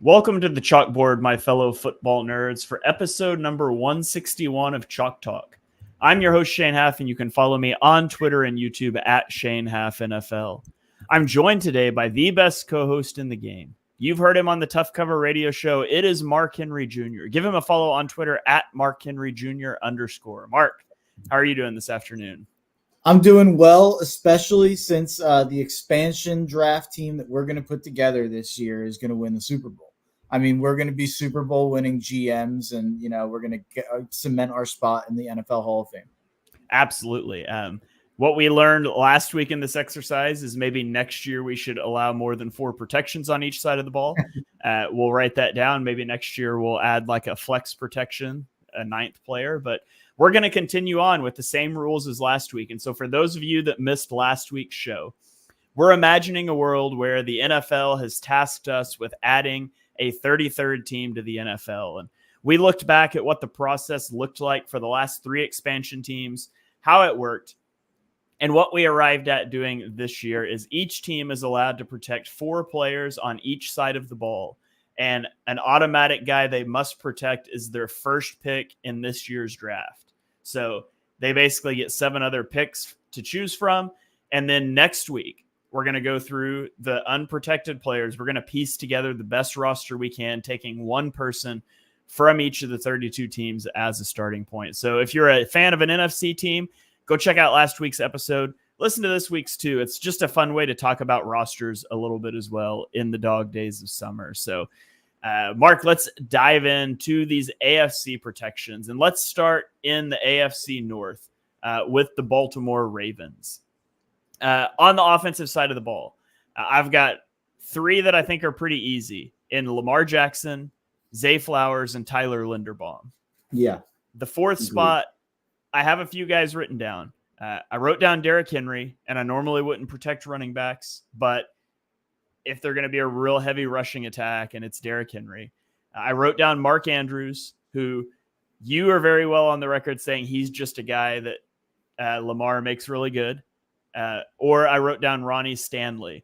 Welcome to the chalkboard, my fellow football nerds, for episode number 161 of Chalk Talk. I'm your host, Shane Haff, and you can follow me on Twitter and YouTube at Shane Haff NFL. I'm joined today by the best co-host in the game. You've heard him on the Tough Cover radio show. It is Mark Henry Jr. Give him a follow on Twitter at Mark Henry Jr. _ Mark, how are you doing this afternoon? I'm doing well, especially since the expansion draft team that we're going to put together this year is going to win the Super Bowl. I mean, we're going to be Super Bowl winning GMs, and we're going to cement our spot in the NFL Hall of Fame. Absolutely. What we learned last week in this exercise is maybe next year we should allow more than 4 protections on each side of the ball. We'll write that down. Maybe next year we'll add like a flex protection, a 9th player, but we're going to continue on with the same rules as last week. And so for those of you that missed last week's show, we're imagining a world where the NFL has tasked us with adding a 33rd team to the NFL. And we looked back at what the process looked like for the last 3 expansion teams, how it worked. And what we arrived at doing this year is each team is allowed to protect 4 players on each side of the ball. And an automatic guy they must protect is their first pick in this year's draft. So they basically get 7 other picks to choose from. And then next week, we're going to go through the unprotected players. We're going to piece together the best roster we can, taking 1 person from each of the 32 teams as a starting point. So if you're a fan of an NFC team, go check out last week's episode. Listen to this week's too. It's just a fun way to talk about rosters a little bit as well in the dog days of summer. So Mark, let's dive into these AFC protections, and let's start in the AFC North with the Baltimore Ravens. On the offensive side of the ball, I've got 3 that I think are pretty easy in Lamar Jackson, Zay Flowers, and Tyler Linderbaum. Yeah. The 4th spot, I have a few guys written down. I wrote down Derrick Henry, and I normally wouldn't protect running backs, but if they're going to be a real heavy rushing attack, and it's Derrick Henry. I wrote down Mark Andrews, who you are very well on the record saying he's just a guy that Lamar makes really good. Or I wrote down Ronnie Stanley.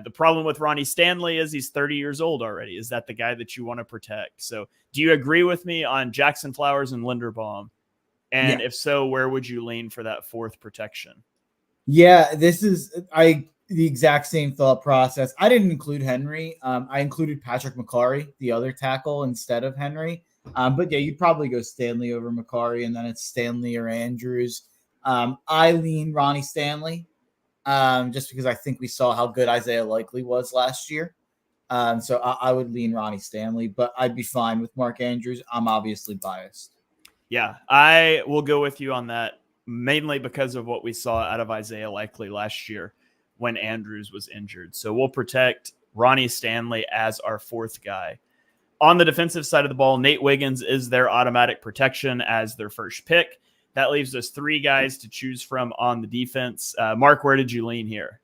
The problem with Ronnie Stanley is he's 30 years old already. Is that the guy that you want to protect? So do you agree with me on Jackson Flowers and Linderbaum? And if so, where would you lean for that 4th protection? Yeah, this is the exact same thought process. I didn't include Henry. I included Patrick McCarry, the other tackle, instead of Henry. But yeah, you'd probably go Stanley over McCarry, and then it's Stanley or Andrews. I lean Ronnie Stanley, just because I think we saw how good Isaiah Likely was last year. So I would lean Ronnie Stanley, but I'd be fine with Mark Andrews. I'm obviously biased. Yeah, I will go with you on that, mainly because of what we saw out of Isaiah Likely last year when Andrews was injured. So we'll protect Ronnie Stanley as our 4th guy. On the defensive side of the ball, Nate Wiggins is their automatic protection as their first pick. That leaves us 3 guys to choose from on the defense. Mark, where did you lean here?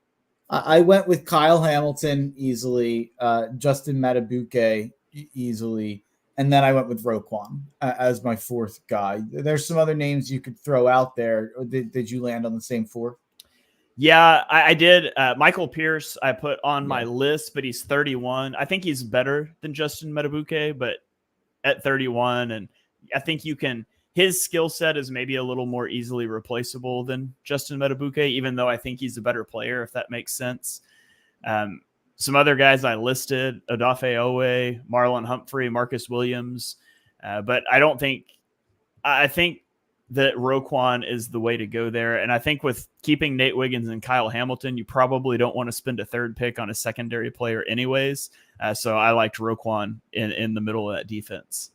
I went with Kyle Hamilton easily, Justin Matabuke easily, and then I went with Roquan as my 4th guy. There's some other names you could throw out there. Did you land on the same 4? Yeah, I did. Michael Pierce, I put on my list, but he's 31. I think he's better than Justin Matabuke, but at 31, and I think his skill set is maybe a little more easily replaceable than Justin Matabuke, even though I think he's a better player, if that makes sense. Some other guys I listed, Odafe Owe, Marlon Humphrey, Marcus Williams, but I think that Roquan is the way to go there. And I think with keeping Nate Wiggins and Kyle Hamilton, you probably don't want to spend a 3rd pick on a secondary player anyways. So I liked Roquan in the middle of that defense.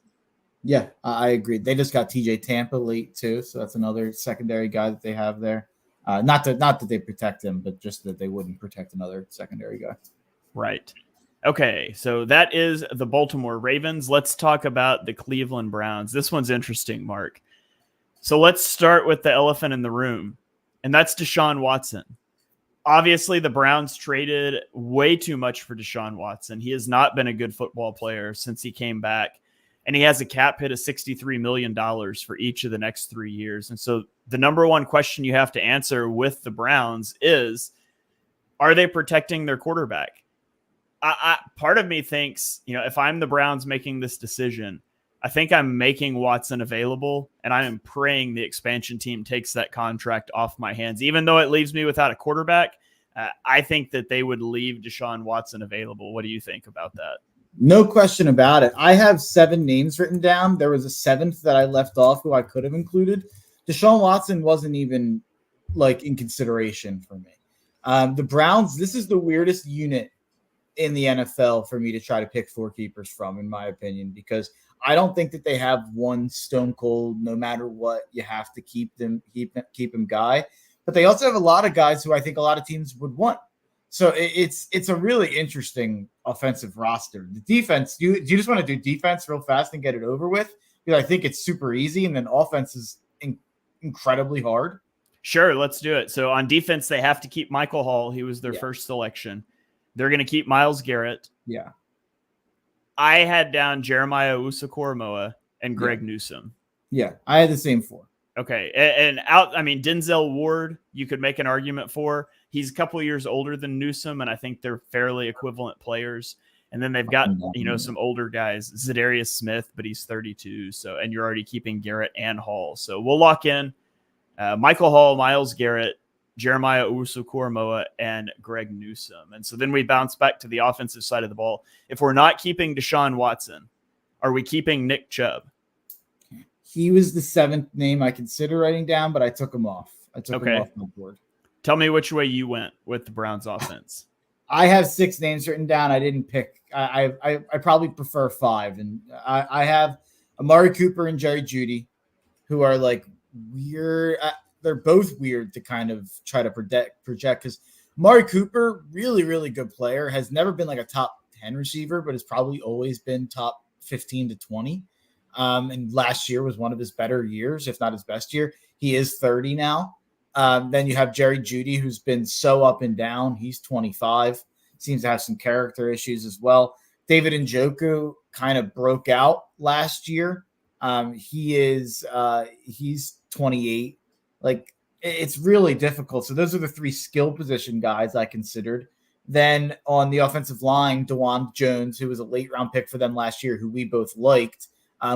Yeah, I agree. They just got TJ Tampa late too. So that's another secondary guy that they have there. Not that they protect him, but just that they wouldn't protect another secondary guy. Right. Okay, so that is the Baltimore Ravens. Let's talk about the Cleveland Browns. This one's interesting, Mark. So let's start with the elephant in the room, and that's Deshaun Watson. Obviously, the Browns traded way too much for Deshaun Watson. He has not been a good football player since he came back, and he has a cap hit of $63 million for each of the next 3 years. And so the number one question you have to answer with the Browns is, are they protecting their quarterback? Part of me thinks, if I'm the Browns making this decision, I think I'm making Watson available, and I am praying the expansion team takes that contract off my hands, even though it leaves me without a quarterback. I think that they would leave Deshaun Watson available. What do you think about that? No question about it. I have 7 names written down. There was a 7th that I left off who I could have included. Deshaun Watson wasn't even in consideration for me. The Browns, this is the weirdest unit in the NFL for me to try to pick 4 keepers from, in my opinion, because I don't think that they have one stone cold, no matter what, you have to keep him guy. But they also have a lot of guys who I think a lot of teams would want. So it's a really interesting offensive roster. The defense, do you just want to do defense real fast and get it over with? Because I think it's super easy, and then offense is incredibly hard. Sure, let's do it. So on defense, they have to keep Michael Hall. He was their first selection. They're going to keep Myles Garrett. Yeah. I had down Jeremiah Owusu-Koramoah and Greg Newsome. Yeah, I had the same 4. Okay. And Denzel Ward, you could make an argument for. He's a couple of years older than Newsome, and I think they're fairly equivalent players. And then they've got, some older guys, Zadarius Smith, but he's 32. So, and you're already keeping Garrett and Hall. So we'll lock in Michael Hall, Myles Garrett, Jeremiah Owusu-Koramoah, and Greg Newsome. And so then we bounce back to the offensive side of the ball. If we're not keeping Deshaun Watson, are we keeping Nick Chubb? He was the 7th name I consider writing down, but I took him off. I took him off my board. Tell me which way you went with the Browns offense. I have 6 names written down. I didn't pick. I probably prefer 5. And I have Amari Cooper and Jerry Jeudy, who are weird. They're both weird to kind of try to project because Amari Cooper, really, really good player, has never been a top 10 receiver, but has probably always been top 15 to 20. And last year was one of his better years, if not his best year. He is 30 now. Then you have Jerry Jeudy, who's been so up and down. He's 25, seems to have some character issues as well. David Njoku kind of broke out last year. He's 28. It's really difficult. So those are the 3 skill position guys I considered. Then on the offensive line, DeJuan Jones, who was a late round pick for them last year, who we both liked,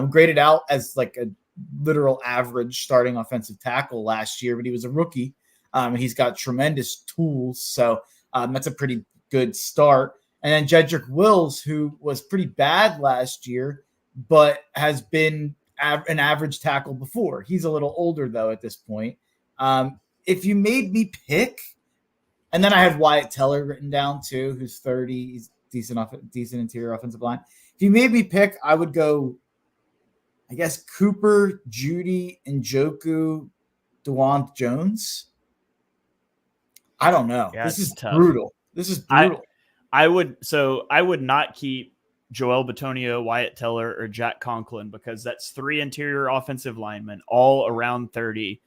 graded out as a literal average starting offensive tackle last year, but he was a rookie. He's got tremendous tools. So that's a pretty good start. And then Jedrick Wills, who was pretty bad last year, but has been an average tackle before. He's a little older, though, at this point. If you made me pick, and then I had Wyatt Teller written down, too, who's 30. He's decent interior offensive line. If you made me pick, I would go, I guess, Cooper, Jeudy, Njoku, DeJuan Jones. I don't know. Yeah, this is tough. Brutal. This is brutal. I would not keep Joel Bitonio, Wyatt Teller, or Jack Conklin because that's 3 interior offensive linemen, all around 30.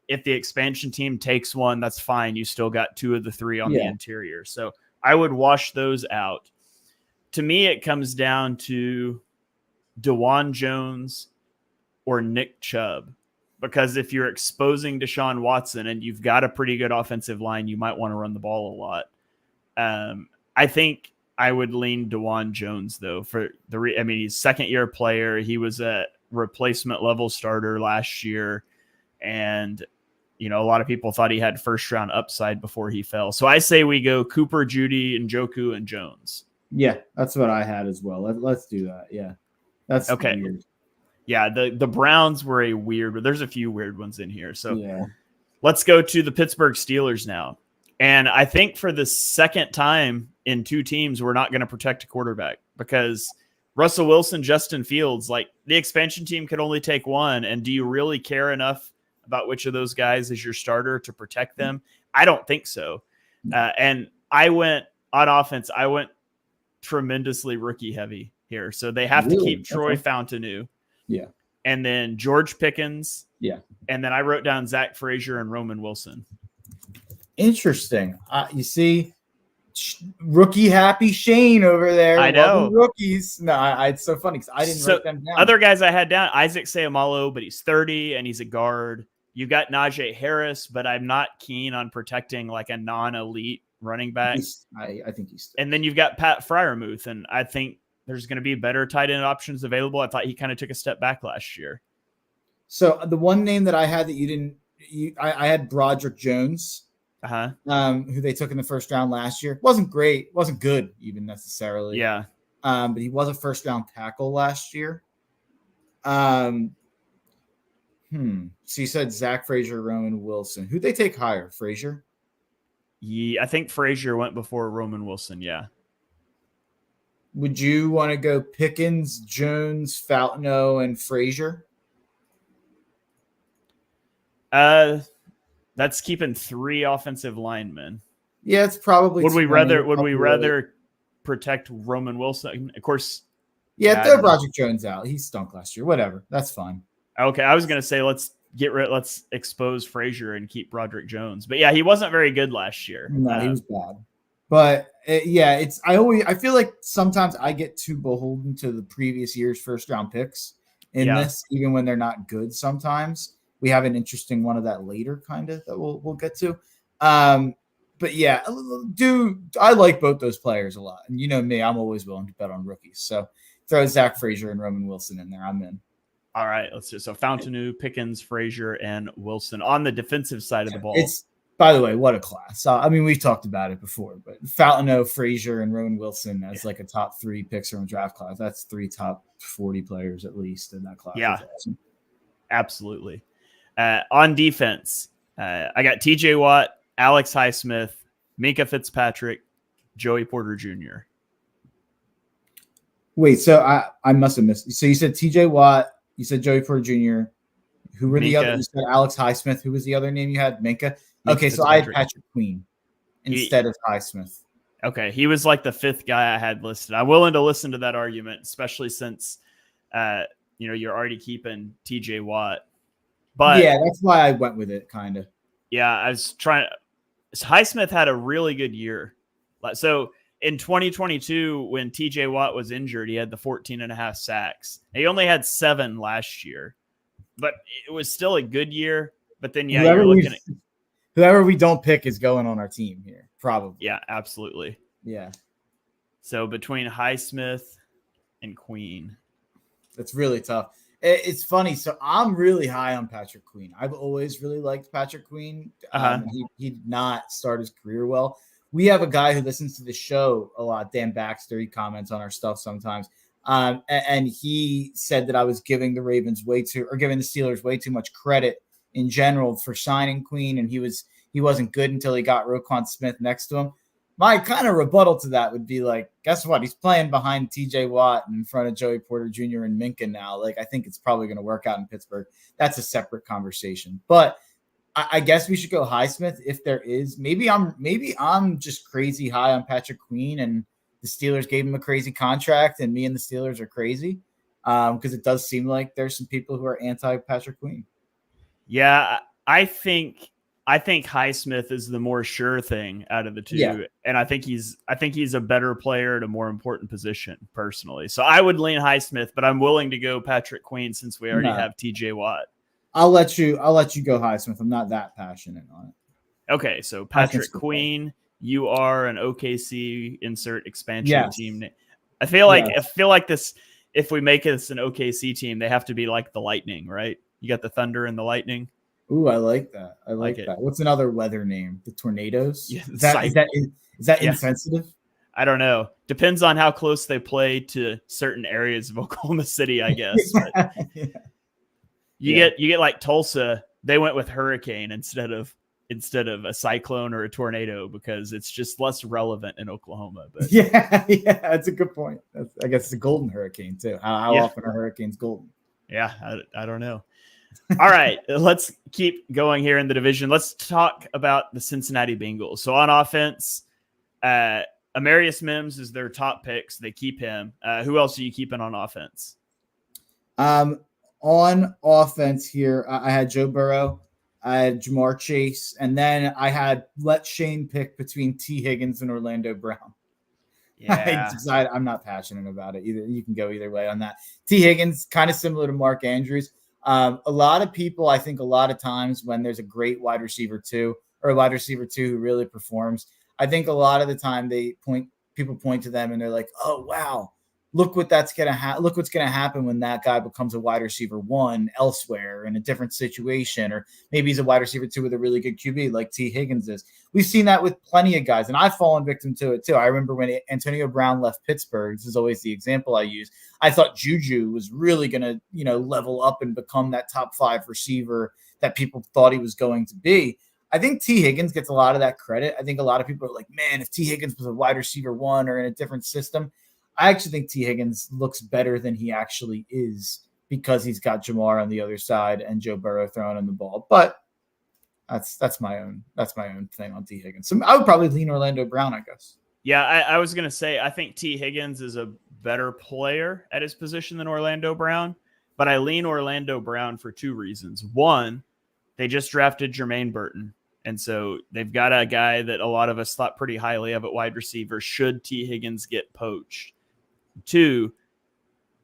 If the expansion team takes one, that's fine. You still got 2 of the 3 on the interior. So I would wash those out. To me, it comes down to DeJuan Jones or Nick Chubb, because if you're exposing Deshaun Watson and you've got a pretty good offensive line, you might want to run the ball a lot. I think I would lean DeJuan Jones, though, he's second-year player. He was a replacement level starter last year, and a lot of people thought he had first-round upside before he fell. So I say we go Cooper, Jeudy, Njoku, and Jones. Yeah, that's what I had as well. Let's do that. Yeah, that's okay. Weird. Yeah, the Browns were a weird, but there's a few weird ones in here. So let's go to the Pittsburgh Steelers now. And I think for the second time in 2 teams, we're not going to protect a quarterback because Russell Wilson, Justin Fields, the expansion team could only take one. And do you really care enough about which of those guys is your starter to protect them? I don't think so. And I went on offense. I went tremendously rookie heavy here. So they have to keep Troy Fontenot. Yeah. And then George Pickens. Yeah. And then I wrote down Zach Frazier and Roman Wilson. Interesting. You see, rookie happy Shane over there. I know. Rookies. No, it's so funny because I didn't write them down. Other guys I had down, Isaac Seumalo, but he's 30 and he's a guard. You got Najee Harris, but I'm not keen on protecting a non-elite running back. I think he's. And then you've got Pat Freiermuth, and I think there's going to be better tight end options available. I thought he kind of took a step back last year. So the one name that I had that you didn't, I had Broderick Jones, who they took in the first round last year. Wasn't great, wasn't good even necessarily. Yeah. But he was a first round tackle last year. So you said Zach Frazier, Roman Wilson. Who'd they take higher? Frazier? Yeah, I think Frazier went before Roman Wilson. Yeah. Would you want to go Pickens, Jones, Fountaino, and Frazier? That's keeping 3 offensive linemen. Yeah, it's probably. Would we rather protect Roman Wilson? Of course. Yeah, throw Broderick Jones out. He stunk last year. Whatever, that's fine. Okay, I was gonna say let's expose Frazier and keep Broderick Jones, but yeah, he wasn't very good last year. No, he was bad. But I feel like sometimes I get too beholden to the previous year's first round picks in this, even when they're not good. Sometimes we have an interesting one of that later, kind of that we'll get to. But yeah, I like both those players a lot, and you know me, I'm always willing to bet on rookies. So throw Zach Frazier and Roman Wilson in there. I'm in. All right, let's do so. Fountaino, Pickens, Frazier, and Wilson on the defensive side of the ball. It's, by the way, what a class. I mean, we've talked about it before, but Fountaino, Frazier, and Roman Wilson as like a top 3 picks from a draft class. That's 3 top 40 players at least in that class. Yeah, awesome. Absolutely. On defense, I got TJ Watt, Alex Highsmith, Minkah Fitzpatrick, Joey Porter Jr. Wait, so I must have missed. So you said TJ Watt, you said Joey Porter Jr. Who were the others? You said Alex Highsmith. Who was the other name you had? Minkah. Okay, so I had Patrick Queen instead of Highsmith. Okay, he was like the 5th guy I had listed. I'm willing to listen to that argument, especially since you're already keeping TJ Watt. But yeah, that's why I went with it, kind of. Yeah, I was trying. Highsmith had a really good year. So in 2022, when TJ Watt was injured, he had the 14.5 sacks. He only had 7 last year, but it was still a good year. But then, yeah, whoever we don't pick is going on our team here, probably. Yeah, absolutely. Yeah. So between Highsmith and Queen, that's really tough. It's funny. So I'm really high on Patrick Queen. I've always really liked Patrick Queen. He did not start his career well. We have a guy who listens to the show a lot, Dan Baxter. He comments on our stuff sometimes. And he said that I was giving the Steelers way too much credit in general for signing Queen. And he wasn't good until he got Roquan Smith next to him. My kind of rebuttal to that would be like, guess what? He's playing behind TJ Watt in front of Joey Porter Jr. and Minkah now. Like, I think it's probably going to work out in Pittsburgh. That's a separate conversation. But I guess we should go Highsmith if there is. Maybe I'm just crazy high on Patrick Queen, and the Steelers gave him a crazy contract, and me and the Steelers are crazy because it does seem like there's some people who are anti-Patrick Queen. Yeah, I think Highsmith is the more sure thing out of the two, and I think he's a better player at a more important position personally. So I would lean Highsmith, but I'm willing to go Patrick Queen since we already have TJ Watt. I'll let you go Highsmith. I'm not that passionate on it. Okay, so Patrick Queen, you are an OKC insert expansion team. I feel like this. If we make this an OKC team, they have to be like the Lightning, right? You got the Thunder and the Lightning. Ooh, I like that. I like that. What's another weather name? The Tornadoes? Yeah, is that insensitive? I don't know. Depends on how close they play to certain areas of Oklahoma City, I guess. You get like Tulsa. They went with hurricane instead of a cyclone or a tornado because it's just less relevant in Oklahoma. But yeah, that's a good point. I guess it's a golden hurricane too. How often are hurricanes golden? Yeah, I don't know. All right, let's keep going here in the division. Let's talk about the Cincinnati Bengals. So on offense, Amarius Mims is their top pick, so they keep him. Who else are you keeping on offense? On offense here, I had Joe Burrow, I had Jamar Chase, and then I had let Shane pick between T. Higgins and Orlando Brown. Yeah. I'm not passionate about it either. You can go either way on that. T. Higgins, kind of similar to Mark Andrews. A lot of people, I think a lot of times when there's a great wide receiver two or a wide receiver two who really performs, I think a lot of the time people point to them and they're like, oh, wow, look what's going to happen when that guy becomes a wide receiver 1 elsewhere in a different situation, or maybe he's a wide receiver 2 with a really good QB like T. Higgins is. We've seen that with plenty of guys, and I've fallen victim to it too. I remember when Antonio Brown left Pittsburgh. This is always the example I use. I thought Juju was really going to, level up and become that top 5 receiver that people thought he was going to be. I think T. Higgins gets a lot of that credit. I think a lot of people are like, man, if T. Higgins was a wide receiver 1 or in a different system, I actually think T. Higgins looks better than he actually is because he's got Jamar on the other side and Joe Burrow throwing him the ball. But that's my own thing on T. Higgins. So I would probably lean Orlando Brown, I guess. Yeah, I was going to say, I think T. Higgins is a better player at his position than Orlando Brown, but I lean Orlando Brown for 2 reasons. One, they just drafted Jermaine Burton, and so they've got a guy that a lot of us thought pretty highly of at wide receiver should T. Higgins get poached. 2,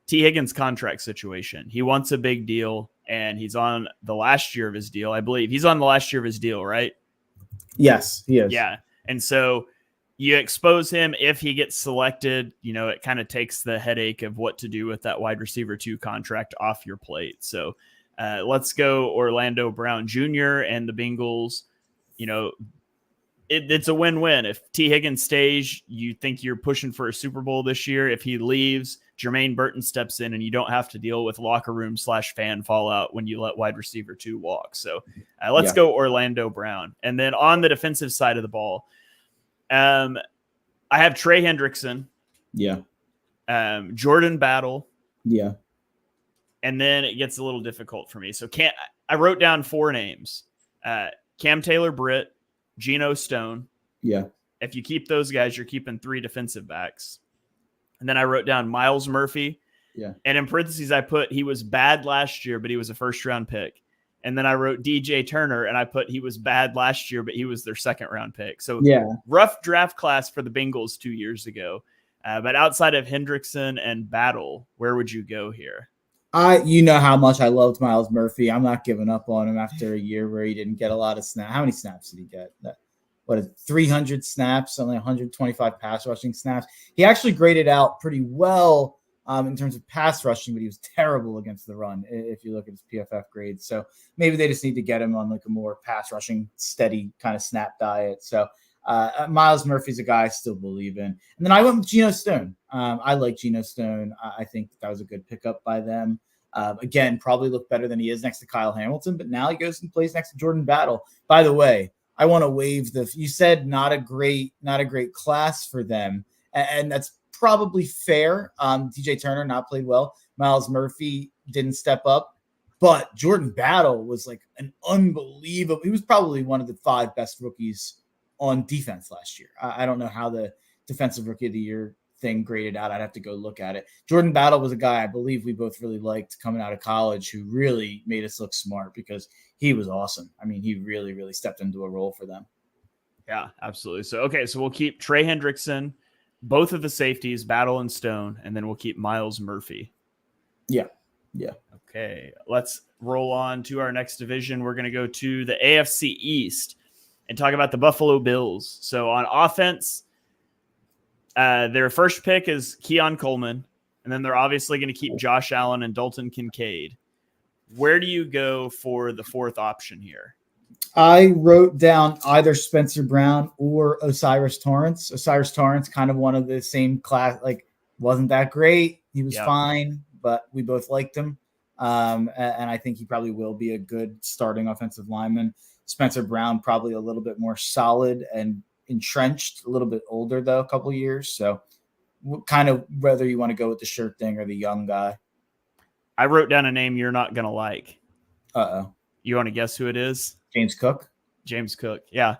T. Higgins' contract situation. He wants a big deal, and he's on the last year of his deal. I believe he's on the last year of his deal, right? Yes, he is. Yeah, and so you expose him if he gets selected, it kind of takes the headache of what to do with that wide receiver 2 contract off your plate. So let's go Orlando Brown Jr. and the Bengals. It's a win-win. If T. Higgins stays, you think you're pushing for a Super Bowl this year. If he leaves, Jermaine Burton steps in and you don't have to deal with locker room / fan fallout when you let wide receiver 2 walk. So let's go Orlando Brown. And then on the defensive side of the ball, I have Trey Hendrickson. Yeah. Jordan Battle. Yeah. And then it gets a little difficult for me. So I wrote down 4 names. Cam Taylor-Britt, Geno Stone. Yeah. If you keep those guys, you're keeping 3 defensive backs. And then I wrote down Myles Murphy. Yeah. And in parentheses, I put he was bad last year, but he was a first-round pick. And then I wrote DJ Turner, and I put he was bad last year, but he was their second-round pick. So rough draft class for the Bengals 2 years ago. But outside of Hendrickson and Battle, where would you go here? You know how much I loved Myles Murphy. I'm not giving up on him after a year where he didn't get a lot of snaps. How many snaps did he get? 300 snaps, only 125 pass rushing snaps. He actually graded out pretty well in terms of pass rushing, but he was terrible against the run if you look at his PFF grades. So maybe they just need to get him on like a more pass rushing, steady kind of snap diet. So Myles Murphy's a guy I still believe in. And then I went with Geno Stone. I like Geno Stone. I think that was a good pickup by them. Again, probably looked better than he is next to Kyle Hamilton, but now he goes and plays next to Jordan Battle. By the way, I want to waive you said not a great class for them. And that's probably fair. DJ Turner not played well. Myles Murphy didn't step up, but Jordan Battle was like an unbelievable. He was probably one of the 5 best rookies on defense last year. I don't know how the defensive rookie of the year thing graded out. I'd have to go look at it. Jordan Battle was a guy I believe we both really liked coming out of college who really made us look smart because he was awesome. I mean, he really, really stepped into a role for them. Yeah, absolutely. So we'll keep Trey Hendrickson, both of the safeties, Battle and Stone, and then we'll keep Myles Murphy. Yeah. Okay, let's roll on to our next division. We're going to go to the AFC East and talk about the Buffalo Bills. So on offense, their first pick is Keon Coleman, and then they're obviously going to keep Josh Allen and Dalton Kincaid. Where do you go for the 4th option here? I wrote down either Spencer Brown or Osiris Torrance. Osiris Torrance, kind of one of the same class, like wasn't that great. He was fine, but we both liked him. And I think he probably will be a good starting offensive lineman. Spencer Brown, probably a little bit more solid and entrenched, a little bit older though, a couple of years. So kind of whether you want to go with the shirt thing or the young guy. I wrote down a name you're not going to like. Uh-oh. You want to guess who it is? James Cook. Yeah.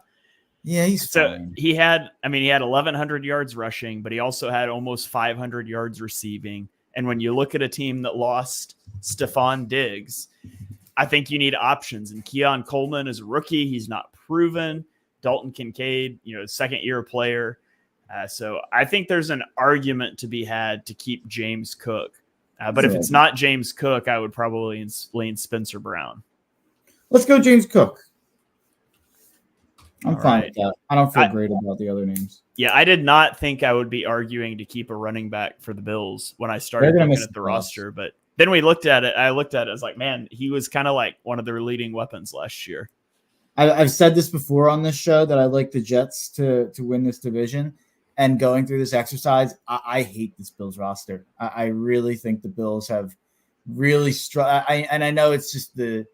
Yeah, he's fine. He had 1,100 yards rushing, but he also had almost 500 yards receiving. And when you look at a team that lost Stephon Diggs, I think you need options. And Keon Coleman is a rookie. He's not proven. Dalton Kincaid, second-year player. So I think there's an argument to be had to keep James Cook. But if it's not James Cook, I would probably lean Spencer Brown. Let's go James Cook. I'm All fine right. with that. I don't feel great about the other names. Yeah, I did not think I would be arguing to keep a running back for the Bills when I started looking at the roster, but then we looked at it. I looked at it. I was like, man, he was kind of like one of their leading weapons last year. I've said this before on this show that I like the Jets to win this division. And going through this exercise, I hate this Bills roster. I really think the Bills have really and I know it's just the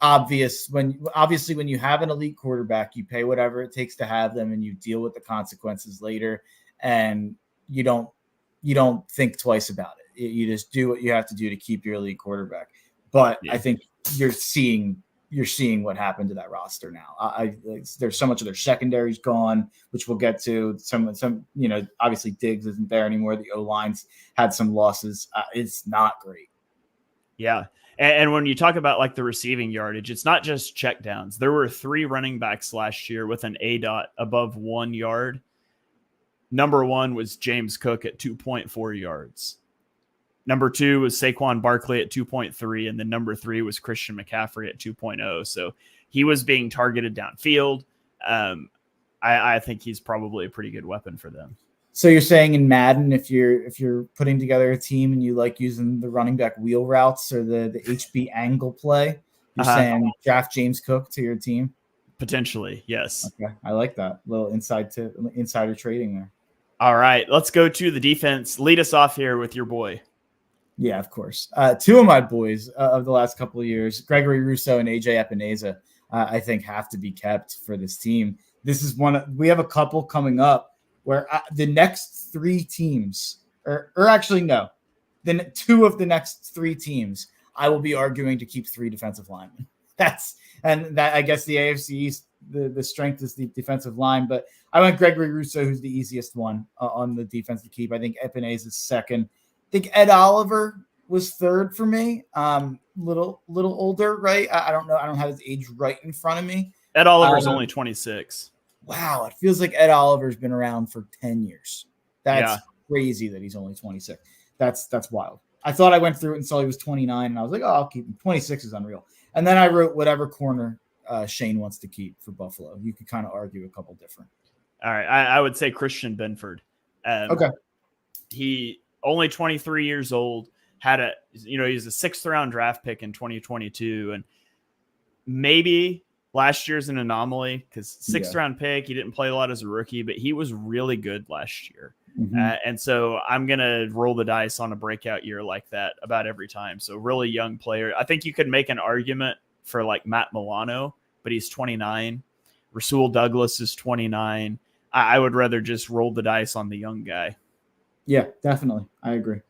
obvious obviously when you have an elite quarterback, you pay whatever it takes to have them and you deal with the consequences later, and you don't think twice about it. You just do what you have to do to keep your elite quarterback. But I think you're seeing what happened to that roster now. There's so much of their secondary's gone, which we'll get to. Some obviously Diggs isn't there anymore. The O-line's had some losses. It's not great. Yeah. And when you talk about like the receiving yardage, it's not just checkdowns. There were 3 running backs last year with an ADOT above 1 yard. Number 1 was James Cook at 2.4 yards. Number 2 was Saquon Barkley at 2.3. And then number 3 was Christian McCaffrey at 2.0. So he was being targeted downfield. I think he's probably a pretty good weapon for them. So you're saying in Madden, if you're putting together a team and you like using the running back wheel routes or the HB angle play, you're saying draft James Cook to your team? Potentially, yes. Okay, I like that little insider trading there. All right, let's go to the defense. Lead us off here with your boy. Yeah, of course. 2 of my boys of the last couple of years, Gregory Rousseau and AJ Epineza, I think have to be kept for this team. This is we have a couple coming up where the next 3 teams, or actually no, then 2 of the next 3 teams, I will be arguing to keep 3 defensive linemen. I guess the AFC East, the strength is the defensive line, but I went Gregory Rousseau, who's the easiest one on the defense to keep. I think Epineza is second. I think Ed Oliver was third for me. Little older, right? I don't know. I don't have his age right in front of me. Ed Oliver's only 26. Wow, it feels like Ed Oliver's been around for 10 years. That's crazy that he's only 26. That's wild. I thought I went through it and saw he was 29, and I was like, oh, I'll keep him. 26 is unreal. And then I wrote whatever corner Shane wants to keep for Buffalo. You could kind of argue a couple different. All right, I would say Christian Benford. Okay. He only 23 years old, he's a 6th round draft pick in 2022, and maybe last year's an anomaly because 6th round pick, he didn't play a lot as a rookie, but he was really good last year. Mm-hmm. And so I'm going to roll the dice on a breakout year like that about every time. So really young player. I think you could make an argument for like Matt Milano, but he's 29. Rasul Douglas is 29. I would rather just roll the dice on the young guy. Yeah, definitely. I agree.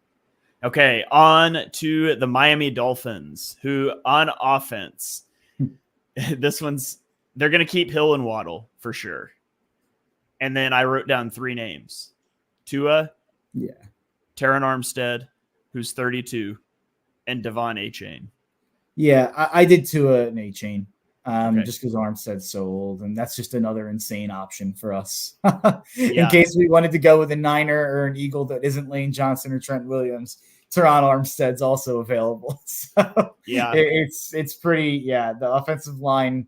Okay, on to the Miami Dolphins, who on offense, they're going to keep Hill and Waddle for sure. And then I wrote down 3 names. Tua, Taron Armstead, who's 32, and Devon Achane. Yeah, I did Tua and Achane. Just because Armstead's so old, and that's just another insane option for us. In case we wanted to go with a Niner or an Eagle that isn't Lane Johnson or Trent Williams, Teron Armstead's also available. So it's pretty. Yeah, the offensive line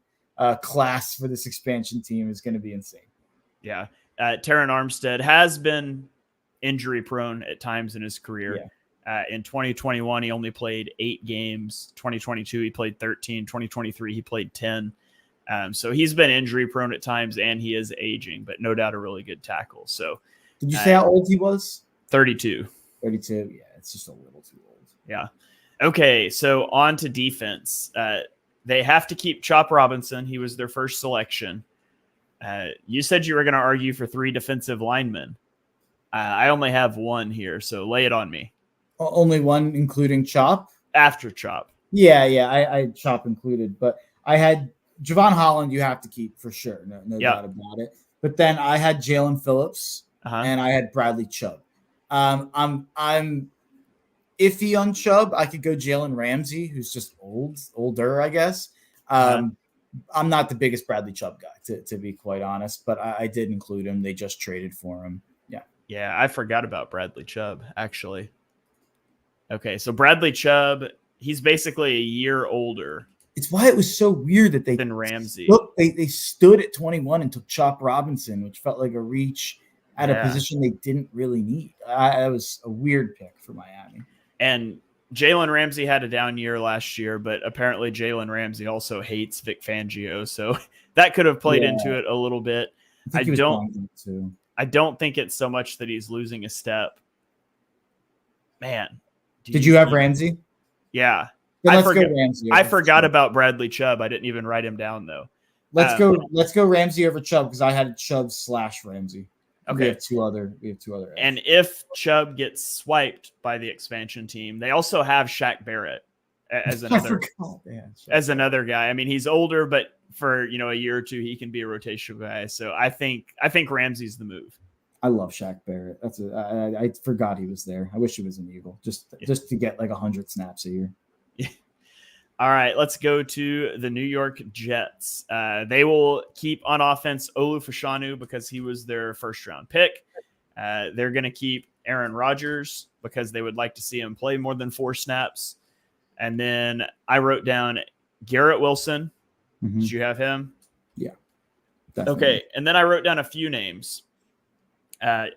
class for this expansion team is going to be insane. Yeah, Teron Armstead has been injury prone at times in his career. Yeah. In 2021, he only played 8 games. 2022, he played 13. 2023, he played 10. So he's been injury prone at times, and he is aging, but no doubt a really good tackle. So, did you say how old he was? 32. 32. Yeah, it's just a little too old. Yeah. Okay, so on to defense. They have to keep Chop Robinson. He was their first selection. You said you were going to argue for 3 defensive linemen. I only have 1 here, so lay it on me. Only 1, including Chop? After Chop. Yeah, I Chop included. But I had Javon Holland you have to keep for sure. No doubt about it. But then I had Jalen Phillips and I had Bradley Chubb. I'm iffy on Chubb. I could go Jalen Ramsey, who's just older, I guess. I'm not the biggest Bradley Chubb guy, to be quite honest, but I did include him. They just traded for him. Yeah, I forgot about Bradley Chubb, actually. Okay, so Bradley Chubb, he's basically a year older. It's why it was so weird that Then Ramsey. They stood at 21 and took Chop Robinson, which felt like a reach at a position they didn't really need. That was a weird pick for Miami. And Jalen Ramsey had a down year last year, but apparently Jalen Ramsey also hates Vic Fangio, so that could have played into it a little bit. I don't think it's so much that he's losing a step. Man, did you have Ramsey? Yeah. Let's go Ramsey. I forgot about Bradley Chubb. I didn't even write him down though. Let's go Ramsey over Chubb because I had Chubb / Ramsey. Okay. We have two other. And if Chubb gets swiped by the expansion team, they also have Shaq Barrett as another guy. I mean, he's older, but for a year or two, he can be a rotational guy. So I think Ramsey's the move. I love Shaq Barrett. I forgot he was there. I wish he was an Eagle just to get like 100 snaps a year. All right, let's go to the New York Jets. They will keep on offense Olu Fashanu because he was their first-round pick. They're going to keep Aaron Rodgers because they would like to see him play more than 4 snaps. And then I wrote down Garrett Wilson. Mm-hmm. Did you have him? Yeah. Definitely. Okay, and then I wrote down a few names.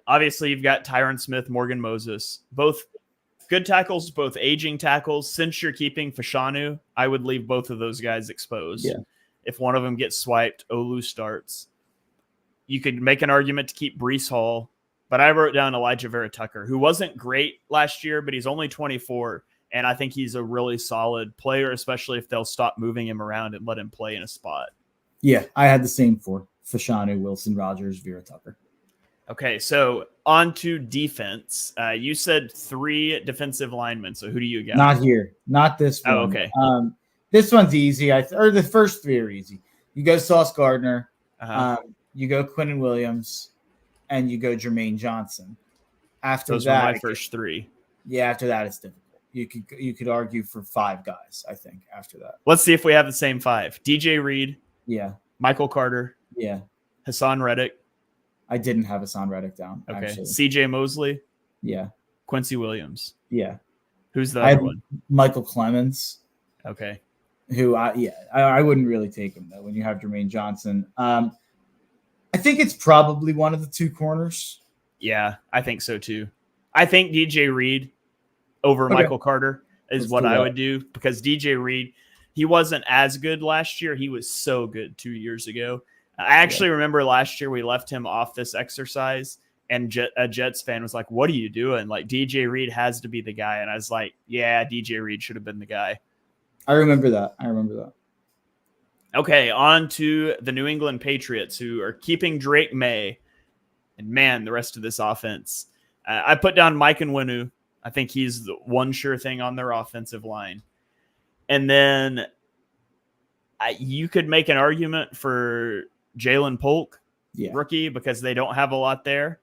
Obviously, you've got Tyron Smith, Morgan Moses, both good tackles, both aging tackles. Since you're keeping Fashanu, I would leave both of those guys exposed. Yeah. If one of them gets swiped, Olu starts. You could make an argument to keep Breece Hall, but I wrote down Elijah Vera Tucker, who wasn't great last year, but he's only 24, and I think he's a really solid player, especially if they'll stop moving him around and let him play in a spot. Yeah, I had the same for Fashanu, Wilson, Rodgers, Vera Tucker. Okay, so on to defense. You said 3 defensive linemen. So who do you got? Not here. Not this one. Oh, okay. This one's easy. Or the first 3 are easy. You go Sauce Gardner. You go Quinnen Williams. And you go Jermaine Johnson. Those were my first 3. Yeah, after that, it's difficult. You could argue for 5 guys, I think, after that. Let's see if we have the same 5. DJ Reed. Yeah. Michael Carter. Yeah. Hassan Reddick. I didn't have Hassan Reddick down. Okay. Actually. CJ Mosley. Yeah. Quincy Williams. Yeah. Who's the other one? Michael Clemens. Okay. Who I wouldn't really take him though when you have Jermaine Johnson. I think it's probably one of the 2 corners. Yeah, I think so too. I think DJ Reed over Michael Carter is what I would do because DJ Reed, he wasn't as good last year. He was so good 2 years ago. I actually remember last year we left him off this exercise and a Jets fan was like, what are you doing? Like DJ Reed has to be the guy. And I was like, yeah, DJ Reed should have been the guy. I remember that. Okay, on to the New England Patriots who are keeping Drake May. And man, the rest of this offense. I put down Mike Nwenu. I think he's the one sure thing on their offensive line. And then you could make an argument for Jalen Polk, rookie, because they don't have a lot there.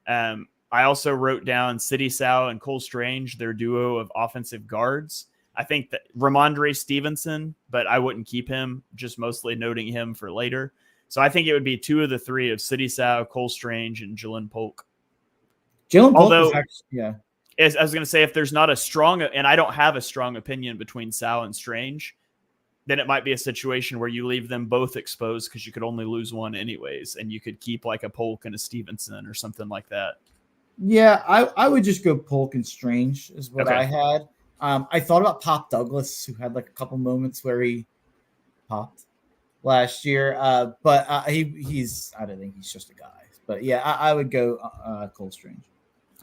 I also wrote down Sidney Sow and Cole Strange, their duo of offensive guards. I think that Ramondre Stevenson, but I wouldn't keep him, just mostly noting him for later. So I think it would be 2 of the 3 of Sidney Sow, Cole Strange, and Jalen Polk. Although, I was going to say, if there's not a strong, and I don't have a strong opinion between Sow and Strange, then it might be a situation where you leave them both exposed because you could only lose one anyways, and you could keep like a Polk and a Stevenson or something like that. Yeah, I would just go Polk and Strange is what I had. I thought about Pop Douglas, who had like a couple moments where he popped last year, but he's I don't think he's just a guy. But yeah, I would go Cole Strange.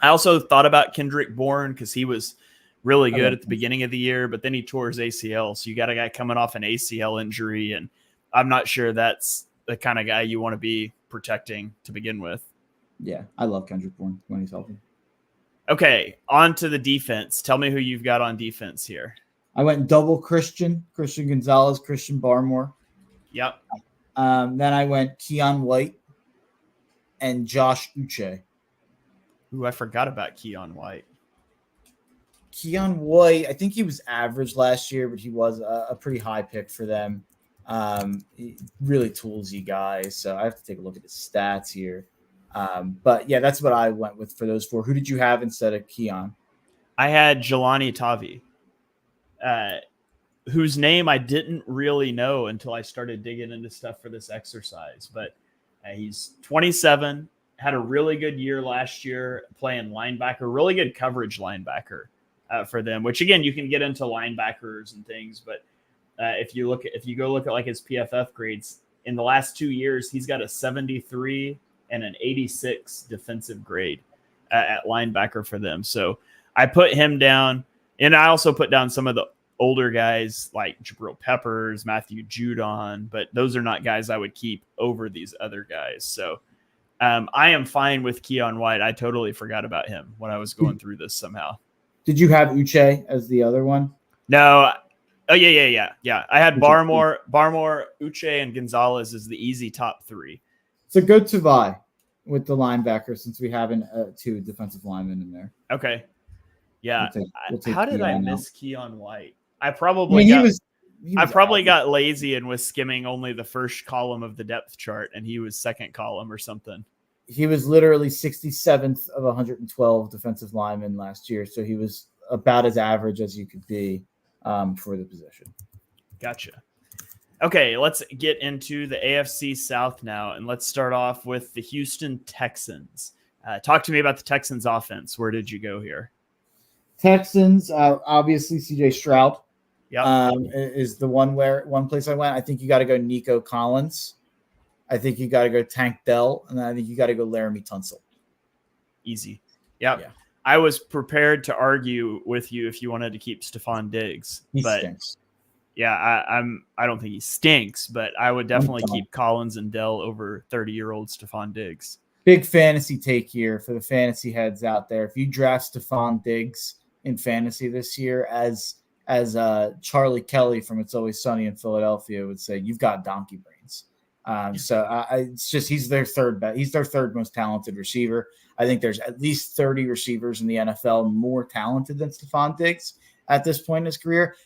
I also thought about Kendrick Bourne because he was really good at the beginning of the year, but then he tore his ACL. So you got a guy coming off an ACL injury, and I'm not sure that's the kind of guy you want to be protecting to begin with. Yeah, I love Kendrick Bourne when he's healthy. Okay, on to the defense. Tell me who you've got on defense here. I went double Christian Gonzalez, Christian Barmore. Yep. Then I went Keon White and Josh Uche. Ooh, I forgot about Keon White. Keon White, I think he was average last year, but he was a pretty high pick for them. Really toolsy guy, so I have to take a look at his stats here. But yeah, that's what I went with for those 4. Who did you have instead of Keon? I had Jelani Tavi. whose name I didn't really know until I started digging into stuff for this exercise. But he's 27, had a really good year last year playing linebacker, really good coverage linebacker for them, which again, you can get into linebackers and things. But if you go look at like his PFF grades in the last 2 years, he's got a 73 and an 86 defensive grade at linebacker for them. So I put him down, and I also put down some of the older guys like Jabril Peppers, Matthew Judon, but those are not guys I would keep over these other guys. So I am fine with Keon White. I totally forgot about him when I was going through this somehow. Did you have Uche as the other one? No. Oh, yeah. I had Barmore, Uche, and Gonzalez as the easy top three. So go to Vi with the linebacker since we haven't two defensive linemen in there. Okay. Yeah. We'll take how did I miss Keon White? I probably got lazy and was skimming only the first column of the depth chart, and he was second column or something. He was literally 67th of 112 defensive linemen last year, so he was about as average as you could be for the position. Gotcha. Okay, let's get into the AFC South now, and let's start off with the Houston Texans. Talk to me about the Texans offense. Where did you go here? Texans, obviously CJ Stroud Yep. is the one place I went. I think you got to go Nico Collins. I think you got to go Tank Dell, and I think you got to go Laramie Tunsil. Easy. Yep. Yeah. I was prepared to argue with you if you wanted to keep Stephon Diggs. He stinks. Yeah, I don't think he stinks, but I would definitely keep Collins and Dell over 30-year-old Stephon Diggs. Big fantasy take here for the fantasy heads out there. If you draft Stephon Diggs in fantasy this year, as Charlie Kelly from It's Always Sunny in Philadelphia would say, you've got donkey brains. It's just he's their third best. He's their third most talented receiver. I think there's at least 30 receivers in the NFL more talented than Stephon Diggs at this point in his career.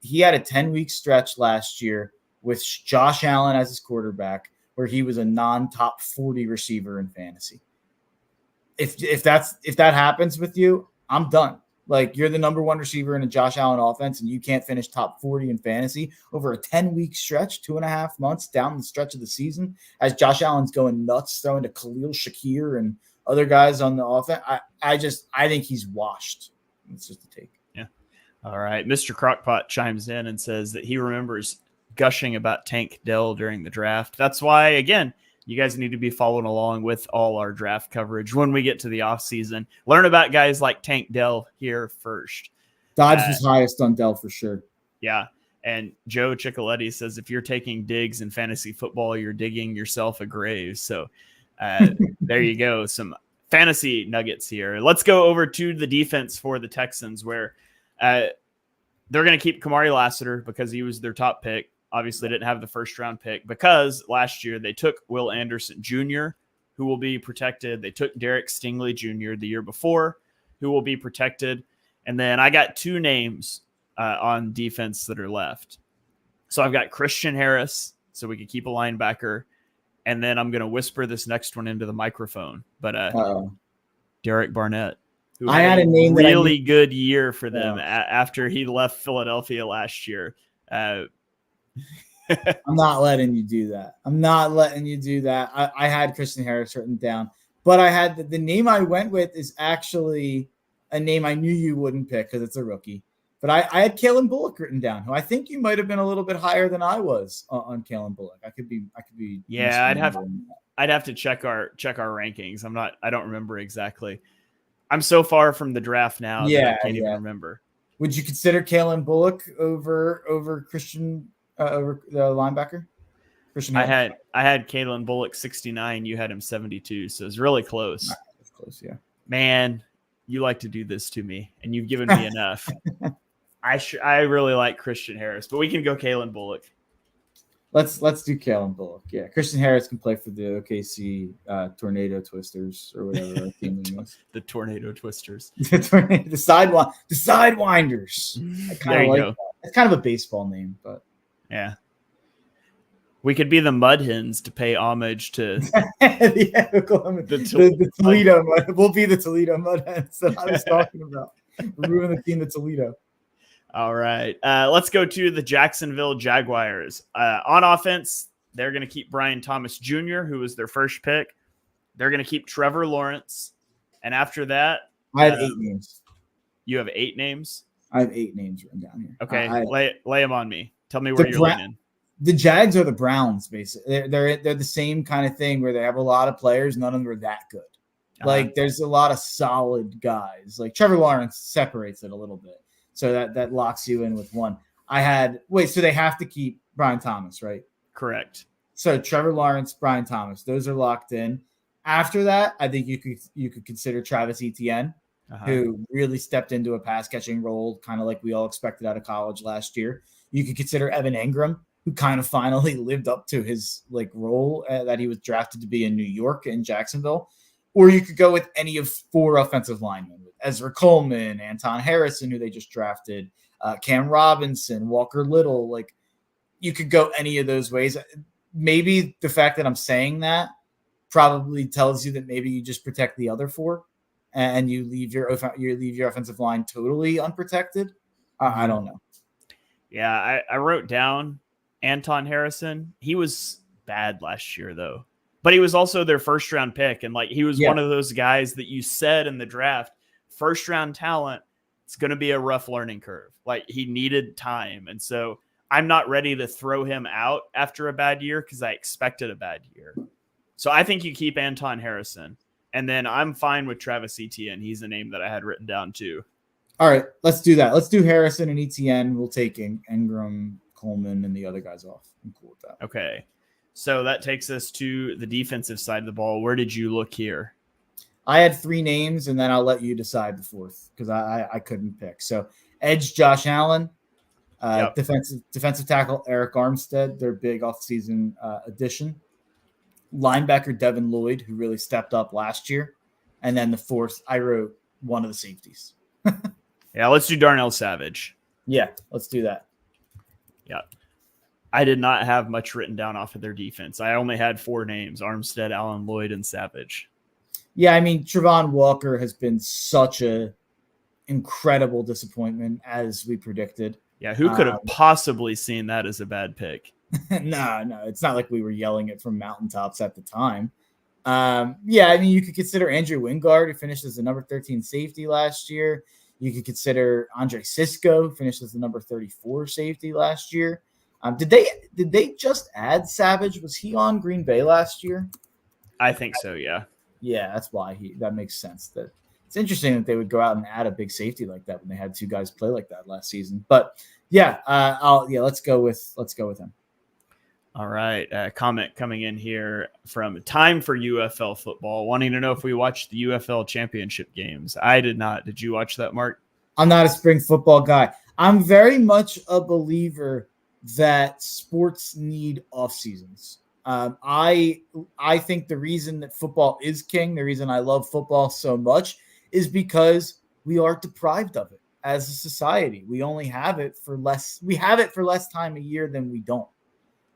He had a 10-week stretch last year with Josh Allen as his quarterback where he was a non-top 40 receiver in fantasy. If that happens with you, I'm done. Like, you're the number one receiver in a Josh Allen offense and you can't finish top 40 in fantasy over a 10-week stretch, 2.5 months down the stretch of the season, as Josh Allen's going nuts, throwing to Khalil Shakir and other guys on the offense. I think he's washed. It's just a take. Yeah. All right. Mr. Crockpot chimes in and says that he remembers gushing about Tank Dell during the draft. That's why, again, you guys need to be following along with all our draft coverage when we get to the offseason. Learn about guys like Tank Dell here first. Dodge was highest on Dell for sure. Yeah. And Joe Ciccoletti says, if you're taking Diggs in fantasy football, you're digging yourself a grave. So there you go. Some fantasy nuggets here. Let's go over to the defense for the Texans, where they're going to keep Kamari Lassiter because he was their top pick. Obviously didn't have the first round pick because last year they took Will Anderson Jr., who will be protected. They took Derek Stingley Jr. the year before, who will be protected. And then I got two names on defense that are left. So I've got Christian Harris, so we could keep a linebacker. And then I'm going to whisper this next one into the microphone. But Derek Barnett, who had a name really good year for them after he left Philadelphia last year. I'm not letting you do that. I had Christian Harris written down, but I had the name I went with is actually a name I knew you wouldn't pick because it's a rookie. But I had Kalen Bullock written down, who I think you might have been a little bit higher than I was on Kalen Bullock. I could be. Yeah, I'd have to check our rankings. I don't remember exactly. I'm so far from the draft now that I can't even remember. Would you consider Kalen Bullock over Christian? Over the linebacker? I had Kalen Bullock 69. You had him 72. So it's really close. That's close, yeah. Man, you like to do this to me, and you've given me enough. I really like Christian Harris, but we can go Kalen Bullock. Let's do Kalen Bullock. Yeah, Christian Harris can play for the OKC Tornado Twisters or whatever our team name was. The Tornado Twisters. the Sidewinders. There you go. It's kind of a baseball name, but. Yeah. We could be the Mud Hens to pay homage to the Toledo Mud. We'll be the Toledo Mud Hens that I was talking about. We're moving the team to Toledo. All right. Let's go to the Jacksonville Jaguars. On offense, they're going to keep Brian Thomas Jr., who was their first pick. They're going to keep Trevor Lawrence. And after that, I have 8 names. You have 8 names? I have 8 names written down here. Okay, lay them on me. Tell me where you're leaning. The Jags are the Browns, basically. They're the same kind of thing where they have a lot of players. None of them are that good. Like, there's a lot of solid guys. Like, Trevor Lawrence separates it a little bit. So that locks you in with one. So they have to keep Brian Thomas, right? Correct. So Trevor Lawrence, Brian Thomas, those are locked in. After that, I think you could consider Travis Etienne, who really stepped into a pass catching role, kind of like we all expected out of college last year. You could consider Evan Engram, who kind of finally lived up to his role that he was drafted to be in New York and Jacksonville. Or you could go with any of 4 offensive linemen, Ezra Coleman, Anton Harrison, who they just drafted, Cam Robinson, Walker Little. Like, you could go any of those ways. Maybe the fact that I'm saying that probably tells you that maybe you just protect the other 4 and you leave your offensive line totally unprotected. I don't know. Yeah, I wrote down Anton Harrison. He was bad last year, though. But he was also their first-round pick, and he was one of those guys that you said in the draft, first-round talent, it's going to be a rough learning curve. He needed time, and so I'm not ready to throw him out after a bad year because I expected a bad year. So I think you keep Anton Harrison, and then I'm fine with Travis Etienne. He's a name that I had written down too. All right, let's do that. Let's do Harrison and Etienne. We'll take Engram, Coleman, and the other guys off. I'm cool with that. Okay. So that takes us to the defensive side of the ball. Where did you look here? I had 3 names, and then I'll let you decide the 4th because I couldn't pick. So edge Josh Allen, defensive tackle Eric Armstead, their big offseason addition. Linebacker Devin Lloyd, who really stepped up last year. And then the 4th, I wrote one of the safeties. Yeah, let's do Darnell Savage. Yeah, let's do that. Yeah. I did not have much written down off of their defense. I only had 4 names: Armstead, Allen, Lloyd, and Savage. Yeah, I mean, Travon Walker has been such a incredible disappointment as we predicted. Yeah, who could have possibly seen that as a bad pick? No, it's not like we were yelling it from mountaintops at the time. Yeah, I mean, you could consider Andrew Wingard, who finished as the number 13 safety last year. You could consider Andre Sisco, who finished as the number 34 safety last year. Did they just add Savage? Was he on Green Bay last year? I think so, yeah. Yeah, that's why that makes sense. That it's interesting that they would go out and add a big safety like that when they had 2 guys play like that last season. But yeah, let's go with him. All right. Comment coming in here from Time for UFL Football, wanting to know if we watched the UFL championship games. I did not. Did you watch that, Mark? I'm not a spring football guy. I'm very much a believer that sports need off seasons. I think the reason that football is king, the reason I love football so much, is because we are deprived of it as a society. We only have it for less. We have it for less time a year than we don't.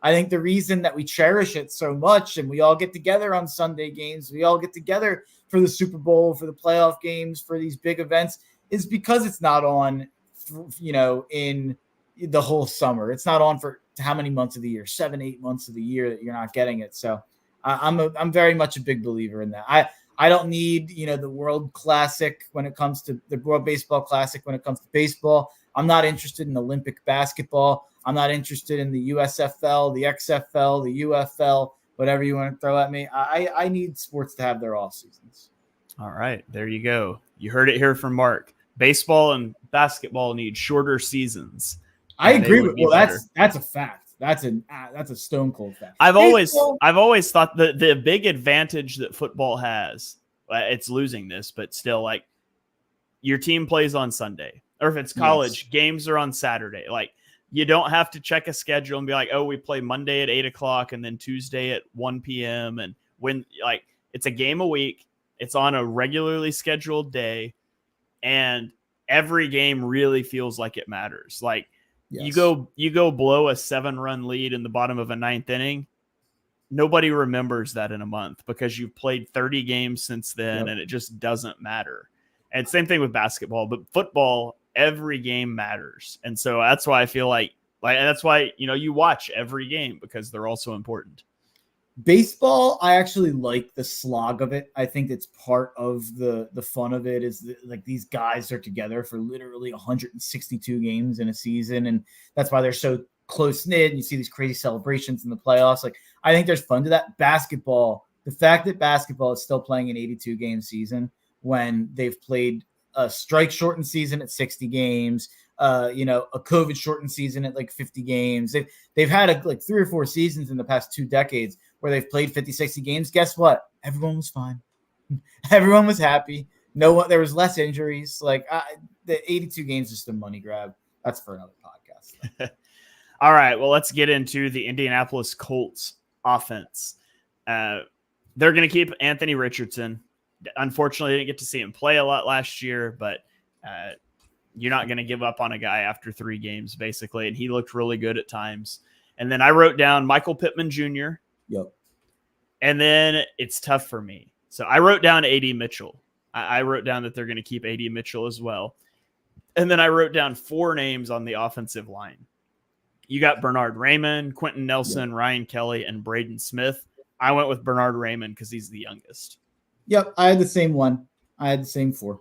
I think the reason that we cherish it so much, and we all get together on Sunday games, we all get together for the Super Bowl, for the playoff games, for these big events, is because it's not on, in the whole summer. It's not on for how many months of the year? 7-8 months of the year that you're not getting it. So I'm very much a big believer in that. I don't need, the World Classic when it comes to the World Baseball Classic when it comes to baseball. I'm not interested in Olympic basketball. I'm not interested in the USFL, the XFL, the UFL, whatever you want to throw at me. I need sports to have their off seasons. All right, there you go. You heard it here from Mark. Baseball and basketball need shorter seasons. I agree with. Well, that's a fact. That's a stone cold fact. I've always thought the big advantage that football has, it's losing this, but still, like, your team plays on Sunday, or if it's college, games are on Saturday. Like, you don't have to check a schedule and be like, oh, we play Monday at 8:00 and then Tuesday at 1 p.m. And when, like, it's a game a week, it's on a regularly scheduled day, and every game really feels like it matters. Like, you go blow a 7-run lead in the bottom of a 9th inning. Nobody remembers that in a month because you've played 30 games since then, and it just doesn't matter. And same thing with basketball, but football, every game matters. And so that's why I feel like that's why, you watch every game because they're all so important. Baseball, I actually like the slog of it. I think it's part of the fun of it is like these guys are together for literally 162 games in a season. And that's why they're so close knit. You see these crazy celebrations in the playoffs. Like, I think there's fun to that. Basketball, the fact that basketball is still playing an 82 game season when they've played a strike shortened season at 60 games, a COVID shortened season at like 50 games. They've had like 3 or 4 seasons in the past 2 decades where they've played 50, 60 games. Guess what? Everyone was fine. Everyone was happy. There was less injuries. Like the 82 games is just a money grab. That's for another podcast. All right. Well, let's get into the Indianapolis Colts offense. They're going to keep Anthony Richardson. Unfortunately, I didn't get to see him play a lot last year, but you're not going to give up on a guy after 3 games, basically. And he looked really good at times. And then I wrote down Michael Pittman Jr. Yep. And then it's tough for me. So I wrote down A.D. Mitchell. I wrote down that they're going to keep A.D. Mitchell as well. And then I wrote down 4 names on the offensive line. You got Bernard Raymond, Quentin Nelson, Ryan Kelly, and Braden Smith. I went with Bernard Raymond because he's the youngest. Yep, I had the same one. I had the same 4.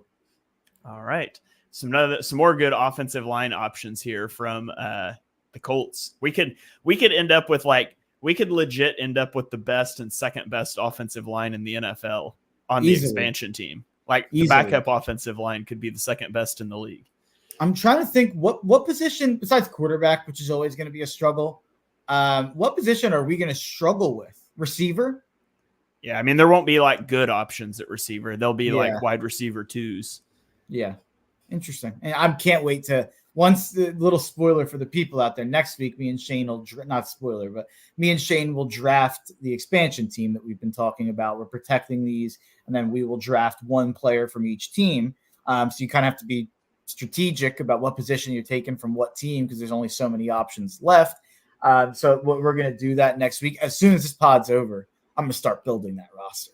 All right. Some more good offensive line options here from the Colts. We could end up with we could legit end up with the best and second best offensive line in the NFL on the expansion team. Like the backup offensive line could be the second best in the league. I'm trying to think what position besides quarterback, which is always going to be a struggle. What position are we going to struggle with? Receiver? Yeah, I mean, there won't be like good options at receiver. They'll be like wide receiver 2s. Yeah. Interesting. And I can't wait to once the little spoiler for the people out there next week, me and Shane will not spoiler, but me and Shane will draft the expansion team that we've been talking about. We're protecting these, and then we will draft 1 player from each team. So you kind of have to be strategic about what position you're taking from what team, because there's only so many options left. So we're going to do that next week. As soon as this pod's over, I'm going to start building that roster.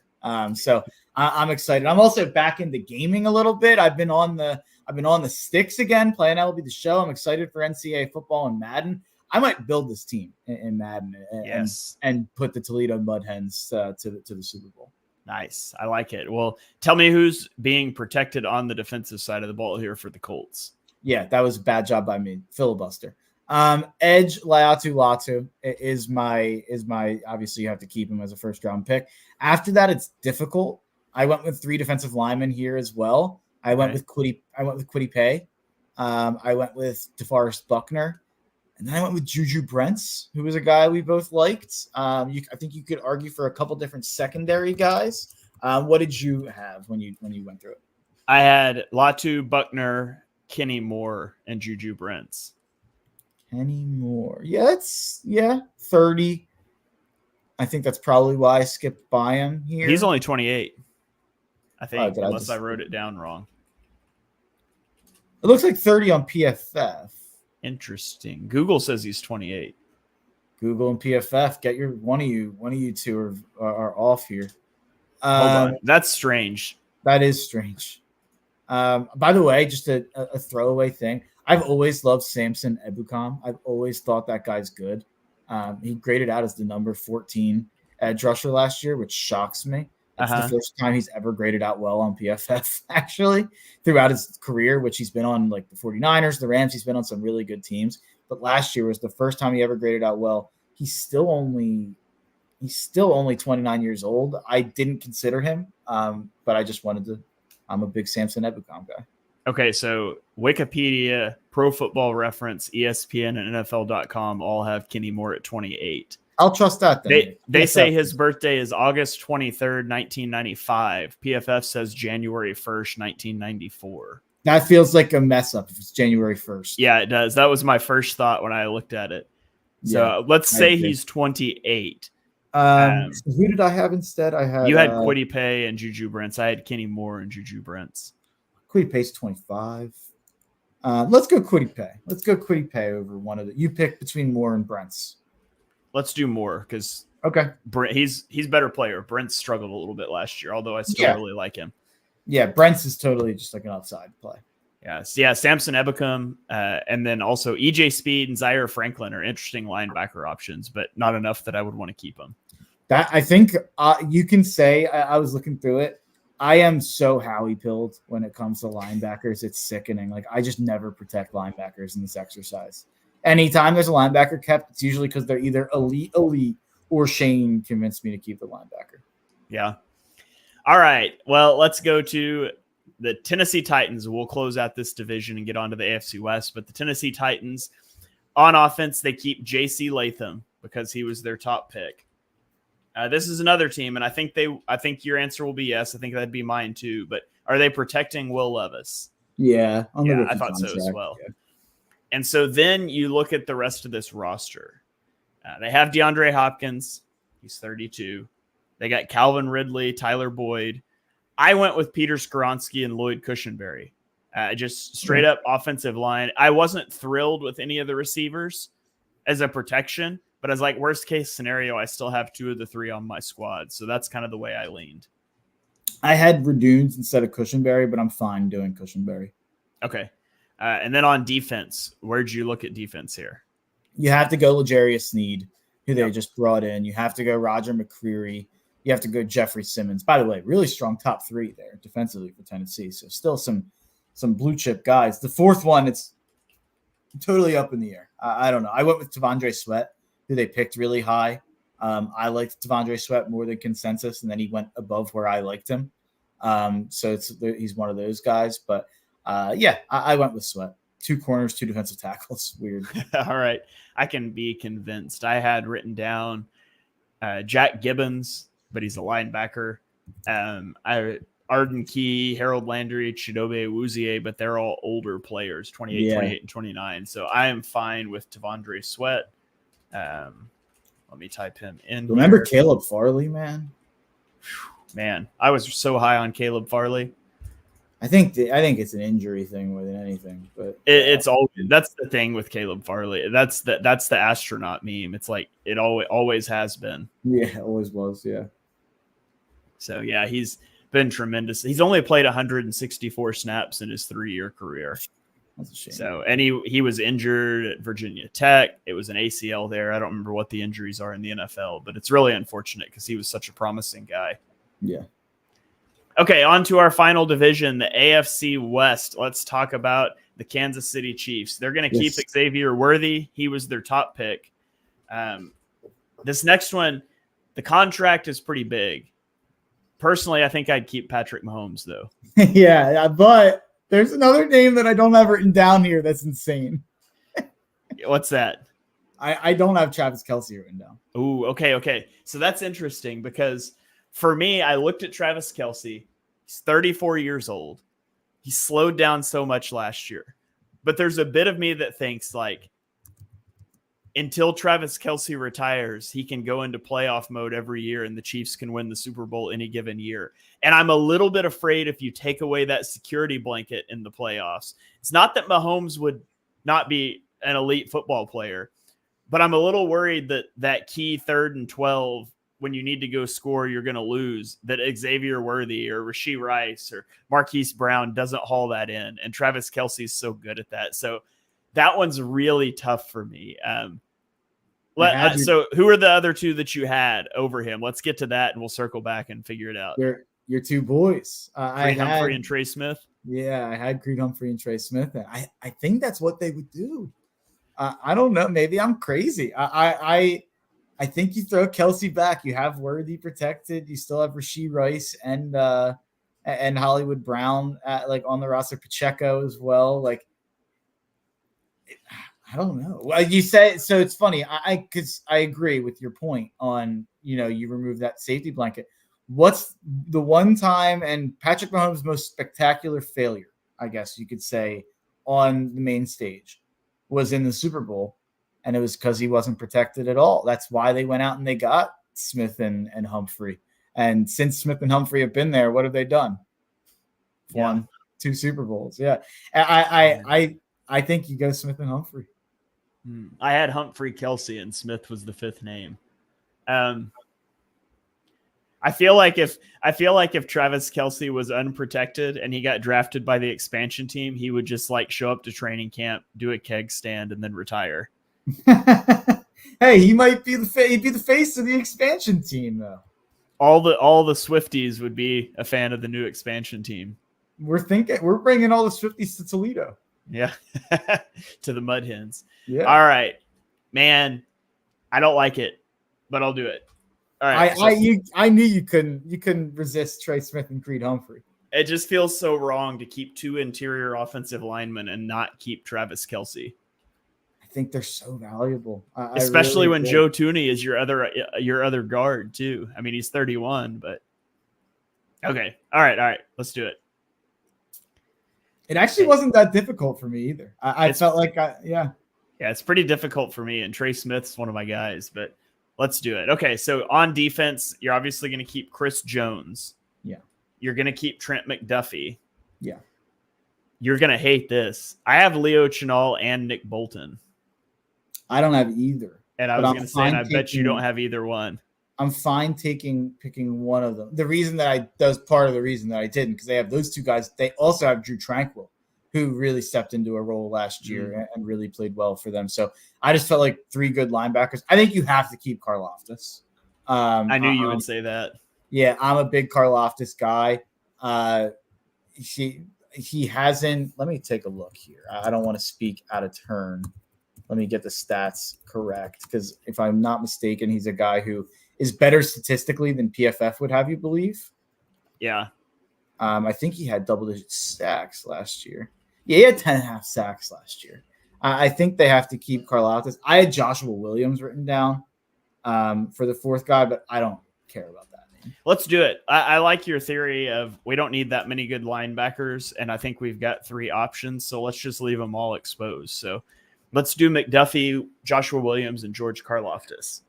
So I'm excited. I'm also back into gaming a little bit. I've been on the sticks again, playing MLB The Show. I'm excited for NCAA football and Madden. I might build this team in Madden and put the Toledo Mud Hens to the Super Bowl. Nice. I like it. Well, tell me who's being protected on the defensive side of the ball here for the Colts. Yeah, that was a bad job by me. Filibuster. Edge Latu is my obviously you have to keep him as a first round pick. After that, it's difficult. I went with 3 defensive linemen here as well. I went with Kwity Paye. I went with DeForest Buckner. And then I went with Juju Brents, who was a guy we both liked. I think you could argue for a couple different secondary guys. What did you have when you went through it? I had Latu, Buckner, Kenny Moore, and Juju Brents. Kenny Moore. 30. I think that's probably why I skipped by him here. He's only 28, I think, unless I wrote it down wrong. It looks like 30 on PFF. Interesting. Google says he's 28. Google and PFF, get your one of you two are off here. Hold on. That's strange. That is strange. By the way, just a throwaway thing. I've always loved Samson Ebukam. I've always thought that guy's good. He graded out as the number 14 edge rusher last year, which shocks me. It's the first time he's ever graded out well on PFF, actually, throughout his career, which he's been on like the 49ers, the Rams. He's been on some really good teams. But last year was the first time he ever graded out well. He's still only 29 years old. I didn't consider him, but I just wanted to. I'm a big Samson Ebukam guy. Okay, so Wikipedia, Pro Football Reference, ESPN, and NFL.com all have Kenny Moore at 28. I'll trust that. Then. They say his birthday is August 23rd, 1995. PFF says January 1st, 1994. That feels like a mess up if it's January 1st. Yeah, it does. That was my first thought when I looked at it. So let's say he's 28. Who did I have instead? You had Kwity Paye and Juju Brents. I had Kenny Moore and Juju Brents. Kwity Paye's 25. Let's go Kwity Paye. Let's go Kwity Paye over one of the. You pick between Moore and Brents. Let's do Moore because he's better player. Brents struggled a little bit last year, although I still really like him. Yeah, Brents is totally just like an outside play. Yeah. Samson Ebicum, and then also EJ Speed and Zaire Franklin are interesting linebacker options, but not enough that I would want to keep them. That I think you can say. I was looking through it. I am so Howie pilled when it comes to linebackers. It's sickening. Like I just never protect linebackers in this exercise. Anytime there's a linebacker kept, it's usually because they're either elite, or Shane convinced me to keep the linebacker. Yeah. All right. Well, let's go to the Tennessee Titans. We'll close out this division and get on to the AFC West. But the Tennessee Titans, on offense, they keep J.C. Latham because he was their top pick. This is another team, and I think your answer will be yes. I think that'd be mine too. But are they protecting Will Levis? Yeah, I thought so as well. Yeah. And so then you look at the rest of this roster. They have DeAndre Hopkins. He's 32. They got Calvin Ridley, Tyler Boyd. I went with Peter Skoronski and Lloyd Cushenberry. Just straight up offensive line. I wasn't thrilled with any of the receivers as a protection, but as like worst case scenario, I still have 2 of the 3 on my squad. So that's kind of the way I leaned. I had Radunes instead of Cushenberry, but I'm fine doing Cushenberry. Okay. And then on defense, where'd you look at defense here? You have to go L'Jarius Sneed, who they just brought in. You have to go Roger McCreary. You have to go Jeffrey Simmons. By the way, really strong top 3 there defensively for Tennessee. So still some blue chip guys. The fourth one, it's totally up in the air. I don't know. I went with T'Vondre Sweat, who they picked really high. I liked T'Vondre Sweat more than consensus, and then he went above where I liked him. So he's one of those guys. But I went with Sweat. 2 corners, 2 defensive tackles. Weird. All right. I can be convinced. I had written down Jack Gibbons, but he's a linebacker. Arden Key, Harold Landry, Chidobe Awuzie, but they're all older players, 28, 28, and 29. So I am fine with T'Vondre Sweat. Let me type him in. Remember Caleb Farley, man? Man, I was so high on Caleb Farley. I think it's an injury thing more than anything, but it's always, that's the thing with Caleb Farley. That's the astronaut meme. It's like it always has been. Yeah, always was. Yeah. So yeah, he's been tremendous. He's only played 164 snaps in his 3-year career. That's a shame. So and he was injured at Virginia Tech. It was an ACL there. I don't remember what the injuries are in the NFL, but it's really unfortunate because he was such a promising guy. Yeah. Okay, on to our final division, the AFC West. Let's talk about the Kansas City Chiefs. They're going to keep Xavier Worthy. He was their top pick. This next one, the contract is pretty big. Personally, I think I'd keep Patrick Mahomes, though. Yeah, but there's another name that I don't have written down here that's insane. What's that? I don't have Travis Kelce written down. Ooh, okay. So that's interesting because for me, I looked at Travis Kelce. He's 34 years old. He slowed down so much last year. But there's a bit of me that thinks like until Travis Kelce retires, he can go into playoff mode every year and the Chiefs can win the Super Bowl any given year. And I'm a little bit afraid if you take away that security blanket in the playoffs. It's not that Mahomes would not be an elite football player, but I'm a little worried that key 3rd and 12 when you need to go score, you're going to lose, that Xavier Worthy or Rashee Rice or Marquise Brown doesn't haul that in. And Travis Kelce is so good at that. So that one's really tough for me. So who are the other 2 that you had over him? Let's get to that and we'll circle back and figure it out. Your 2 boys. Creed Humphrey and Trey Smith. Yeah, I had Creed Humphrey and Trey Smith. And I think that's what they would do. I don't know. Maybe I'm crazy. I think you throw Kelce back. You have Worthy protected. You still have Rashee Rice and Hollywood Brown on the roster. Pacheco as well. Like, I don't know. Well, you say so. It's funny. Because I agree with your point on you remove that safety blanket. What's the one time and Patrick Mahomes' most spectacular failure, I guess you could say, on the main stage was in the Super Bowl. And it was because he wasn't protected at all. That's why they went out and they got Smith and Humphrey. And since Smith and Humphrey have been there, what have they done? Won 2 Super Bowls. Yeah. I think you go Smith and Humphrey. I had Humphrey, Kelce, and Smith was the 5th name. I I feel like if Travis Kelce was unprotected and he got drafted by the expansion team, he would just like show up to training camp, do a keg stand, and then retire. Hey, he might be he'd be the face of the expansion team though. All the Swifties would be a fan of the new expansion team. We're bringing all the Swifties to Toledo. Yeah, to the Mud Hens. Yeah. All right, man. I don't like it, but I'll do it. All right. I knew you couldn't resist Trey Smith and Creed Humphrey. It just feels so wrong to keep two interior offensive linemen and not keep Travis Kelce. I think they're so valuable, especially when Joe Tooney is your other guard too. I mean, he's 31, but okay. All right. Let's do it. It actually wasn't that difficult for me either. I felt like yeah, it's pretty difficult for me. And Trey Smith's one of my guys, but let's do it. Okay, so on defense, you're obviously going to keep Chris Jones. Yeah. You're going to keep Trent McDuffie. Yeah. You're going to hate this. I have Leo Chenal and Nick Bolton. I don't have either. And I was going to say, and I bet you don't have either one. I'm fine picking one of them. The reason that was part of the reason that I didn't, because they have those two guys. They also have Drew Tranquill, who really stepped into a role last year and really played well for them. So I just felt like three good linebackers. I think you have to keep Karlaftis. I knew you would say that. Yeah, I'm a big Karlaftis guy. He hasn't. Let me take a look here. I don't want to speak out of turn. Let me get the stats correct, because if I'm not mistaken, he's a guy who is better statistically than PFF would have you believe. Yeah. I think he had double-digit sacks last year. Yeah, he had 10.5 sacks last year. I think they have to keep Karlaftis. I had Joshua Williams written down for the fourth guy, but I don't care about that name. Let's do it. I like your theory of we don't need that many good linebackers, and I think we've got three options, so let's just leave them all exposed. So let's do McDuffie, Joshua Williams, and George Karlaftis.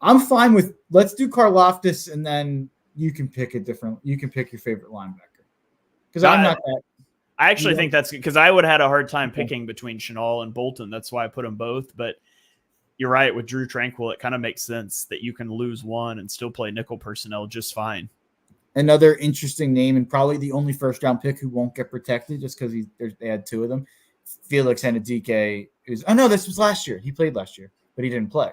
I'm fine with let's do Karlaftis, and then you can pick your favorite linebacker. Because I'm not that. I actually think that's because I would have had a hard time picking between Chenal and Bolton. That's why I put them both. But you're right, with Drew Tranquill, it kind of makes sense that you can lose one and still play nickel personnel just fine. Another interesting name, and probably the only first-round pick who won't get protected just because they had two of them. Felix Henadike is. Oh no, this was last year. He played last year, but he didn't play.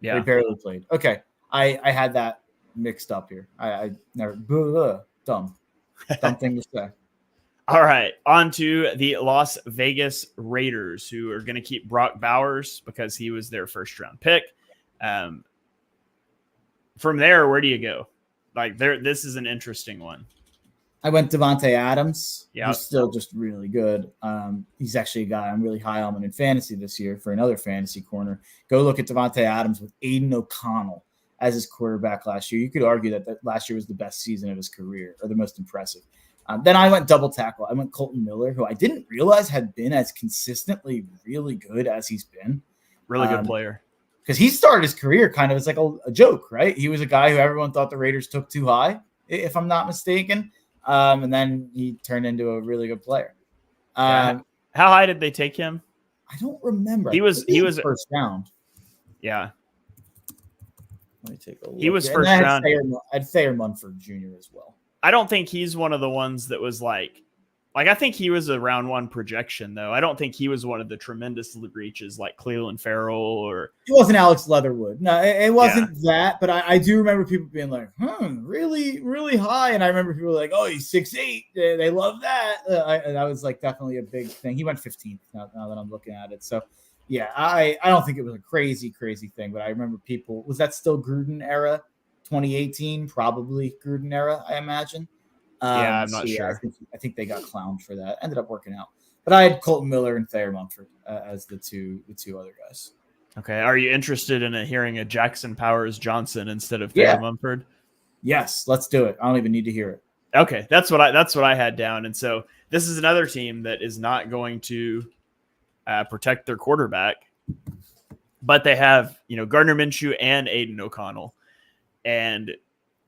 Yeah, he barely played. Okay, I had that mixed up here. I never dumb thing to say. All right, on to the Las Vegas Raiders, who are going to keep Brock Bowers because he was their first-round pick. From there, where do you go? This is an interesting one. I went Devontae Adams. Yeah, he's still just really good. He's actually a guy I'm really high on in fantasy this year for another fantasy corner. Go look at Devontae Adams with Aiden O'Connell as his quarterback last year. You could argue that last year was the best season of his career, or the most impressive. Then I went double tackle. I went Colton Miller, who I didn't realize had been as consistently really good as he's been. Really good player. Because he started his career kind of as like a joke, right? He was a guy who everyone thought the Raiders took too high, if I'm not mistaken. And then he turned into a really good player. How high did they take him? I don't remember. He was first round. Yeah. Let me take a look. He was first round. I'd Thayer Munford Jr. as well. I don't think he's one of the ones that was like I think he was a round one projection, though. I don't think he was one of the tremendous reaches like Cleveland Farrell or. It wasn't Alex Leatherwood. No, it wasn't that. But I do remember people being like, really, really high. And I remember people like, oh, he's 6'8". They love that. That was like definitely a big thing. He went 15th now that I'm looking at it. So, yeah, I don't think it was a crazy, crazy thing. But I remember people. Was that still Gruden era? 2018, probably Gruden era, I imagine. I'm not sure. I think they got clowned for that. Ended up working out. But I had Colton Miller and Thayer Munford as the two other guys. Okay. Are you interested in hearing a Jackson Powers Johnson instead of Thayer Munford? Yes, let's do it. I don't even need to hear it. Okay, that's what I had down. And so this is another team that is not going to protect their quarterback, but they have Gardner Minshew and Aiden O'Connell. And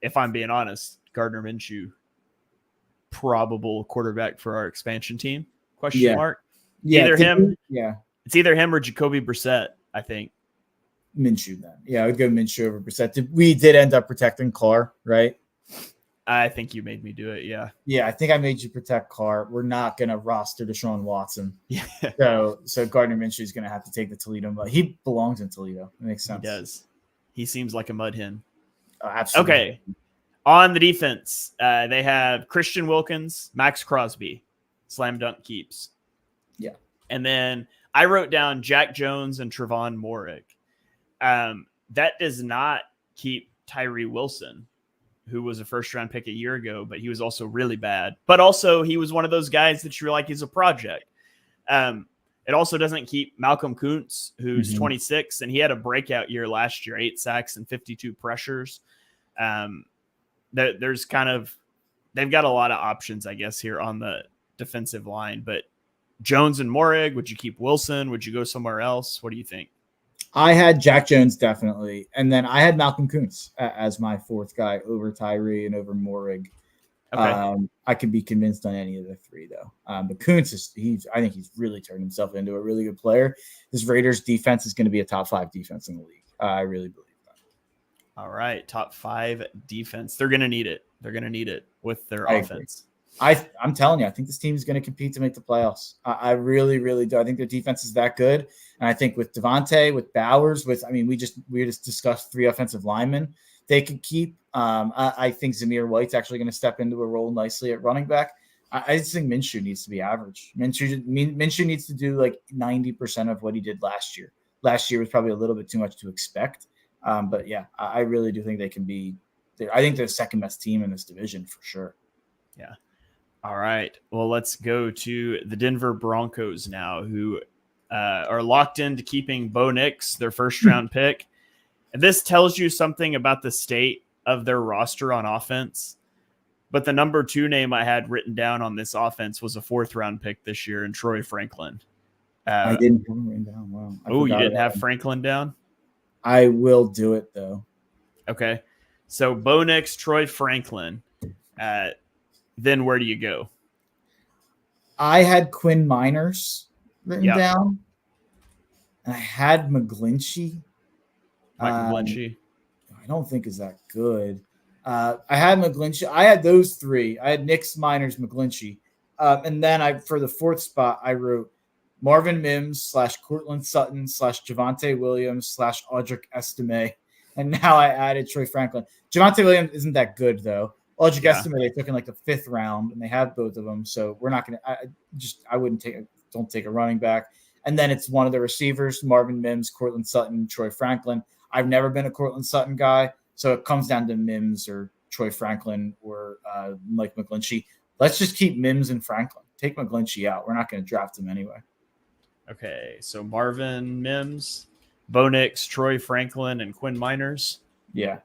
if I'm being honest, Gardner Minshew, probable quarterback for our expansion team? Question mark. Yeah, It's either him or Jacoby Brissett, I think. Minshew then. Yeah, I would go Minshew over Brissett. We did end up protecting Carr, right? I think you made me do it. Yeah. Yeah, I think I made you protect Carr. We're not going to roster Deshaun Watson. Yeah. So Gardner Minshew is going to have to take the Toledo mud. He belongs in Toledo. It makes sense. He does. He seems like a mud hen. Absolutely. Okay. On the defense, they have Christian Wilkins, Max Crosby, slam dunk keeps. Yeah. And then I wrote down Jack Jones and Trevon Moehrig. That does not keep Tyree Wilson, who was a first-round pick a year ago, but he was also really bad. But also, he was one of those guys that you're like, he's a project. It also doesn't keep Malcolm Kuntz, who's 26, and he had a breakout year last year, 8 sacks and 52 pressures. There's kind of – they've got a lot of options, I guess, here on the defensive line. But Jones and Moehrig, would you keep Wilson? Would you go somewhere else? What do you think? I had Jack Jones definitely, and then I had Malcolm Kuntz as my fourth guy over Tyree and over Moehrig. Okay. I could be convinced on any of the three though. But Kuntz I think he's really turned himself into a really good player. This Raiders defense is going to be a top 5 defense in the league. I really believe that. All right, top 5 defense. They're going to need it. They're going to need it with their offense. I'm telling you, I think this team is going to compete to make the playoffs. I really, really do. I think their defense is that good. And I think with Devontae, with Bowers, we just discussed 3 offensive linemen they could keep. I think Zamir White's actually going to step into a role nicely at running back. I just think Minshew needs to be average. Minshew needs to do like 90% of what he did last year. Last year was probably a little bit too much to expect. But yeah, I really do think they can be. I think they're the second best team in this division for sure. Yeah. All right. Well, let's go to the Denver Broncos now, who are locked into keeping Bo Nix, their first-round pick. And this tells you something about the state of their roster on offense. But the number 2 name I had written down on this offense was a 4th-round pick this year in Troy Franklin. I didn't have him written down. Wow. Oh, you didn't have Franklin down? I will do it, though. Okay. So Bo Nix, Troy Franklin. Then where do you go? I had Quinn Miners written down. And I had McGlinchey. McGlinchey. I don't think is that good. I had McGlinchey. I had those 3. I had Nix, Miners, McGlinchey. And then for the 4th spot, I wrote Marvin Mims / Cortland Sutton / Javonte Williams / Audric Estime. And now I added Troy Franklin. Javonte Williams isn't that good, though. Audric Estime, they took in like the 5th round, and they have both of them. So we're not going to – don't take a running back. And then it's one of the receivers, Marvin Mims, Cortland Sutton, Troy Franklin. I've never been a Cortland Sutton guy, so it comes down to Mims or Troy Franklin or Mike McGlinchey. Let's just keep Mims and Franklin. Take McGlinchey out. We're not going to draft him anyway. Okay, so Marvin Mims, Bo Nix, Troy Franklin, and Quinn Miners. Yeah.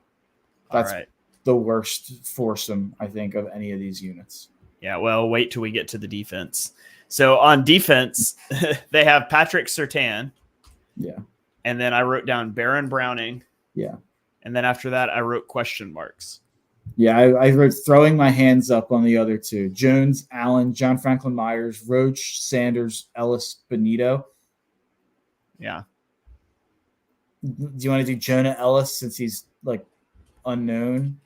That's all right. The worst foursome, I think, of any of these units. Yeah, well, wait till we get to the defense. So on defense, they have Patrick Surtain. Yeah. And then I wrote down Baron Browning. Yeah. And then after that, I wrote question marks. Yeah, I wrote throwing my hands up on the other 2. Jones, Allen, John Franklin Myers, Roach, Sanders, Ellis, Benito. Yeah. Do you want to do Jonah Ellis since he's like unknown?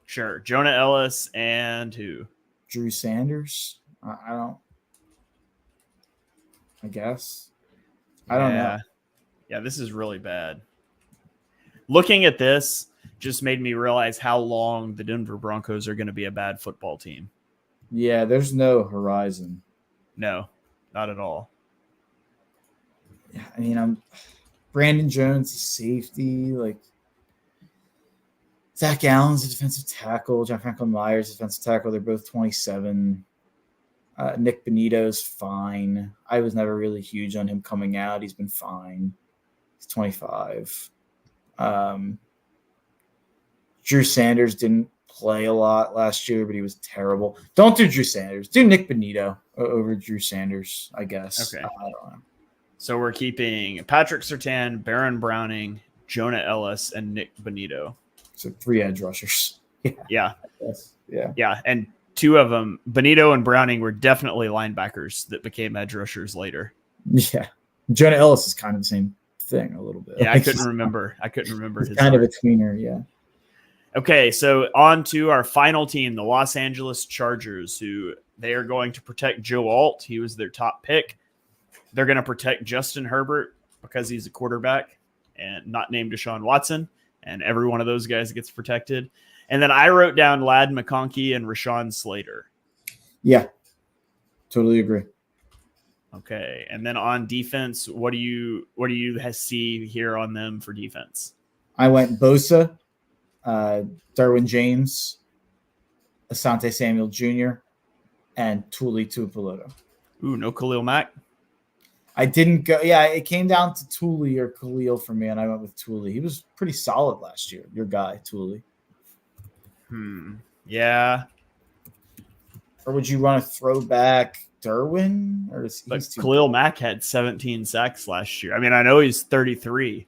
Sure. Jonah Ellis and who? Drew Sanders? I guess. I don't know. Yeah, this is really bad. Looking at this just made me realize how long the Denver Broncos are going to be a bad football team. Yeah, there's no horizon. No, not at all. Yeah, I mean, I'm Brandon Jones, safety, like Zach Allen's a defensive tackle, John Franklin Myers, defensive tackle. They're both 27. Nick Benito's fine. I was never really huge on him coming out. He's been fine. He's 25. Drew Sanders didn't play a lot last year, but he was terrible. Don't do Drew Sanders. Do Nick Benito over Drew Sanders, I guess. Okay. I don't know. So we're keeping Patrick Surtain, Baron Browning, Jonah Ellis, and Nick Benito. So 3 edge rushers. Yeah. Yeah. Yeah. And 2 of them, Benito and Browning, were definitely linebackers that became edge rushers later. Yeah. Jonah Ellis is kind of the same thing a little bit. Yeah, Like, I couldn't remember He's his kind of art. a tweener, yeah. Okay, so on to our final team, the Los Angeles Chargers, who they are going to protect Joe Alt. He was their top pick. They're going to protect Justin Herbert because he's a quarterback and not named Deshaun Watson, and every one of those guys gets protected. And then I wrote down Ladd McConkey and Rashawn Slater. Yeah, totally agree. Okay, and then on defense, what do you see here on them for defense? I went Bosa, Derwin James, Asante Samuel Jr., and Tuli Tuipulotu. Ooh, no Khalil Mack? I didn't go. Yeah, it came down to Tuli or Khalil for me, and I went with Tuli. He was pretty solid last year. Your guy, Tuli. Yeah. Or would you want to throw back Derwin? Or is but Khalil Mack had 17 sacks last year. I mean, I know he's 33,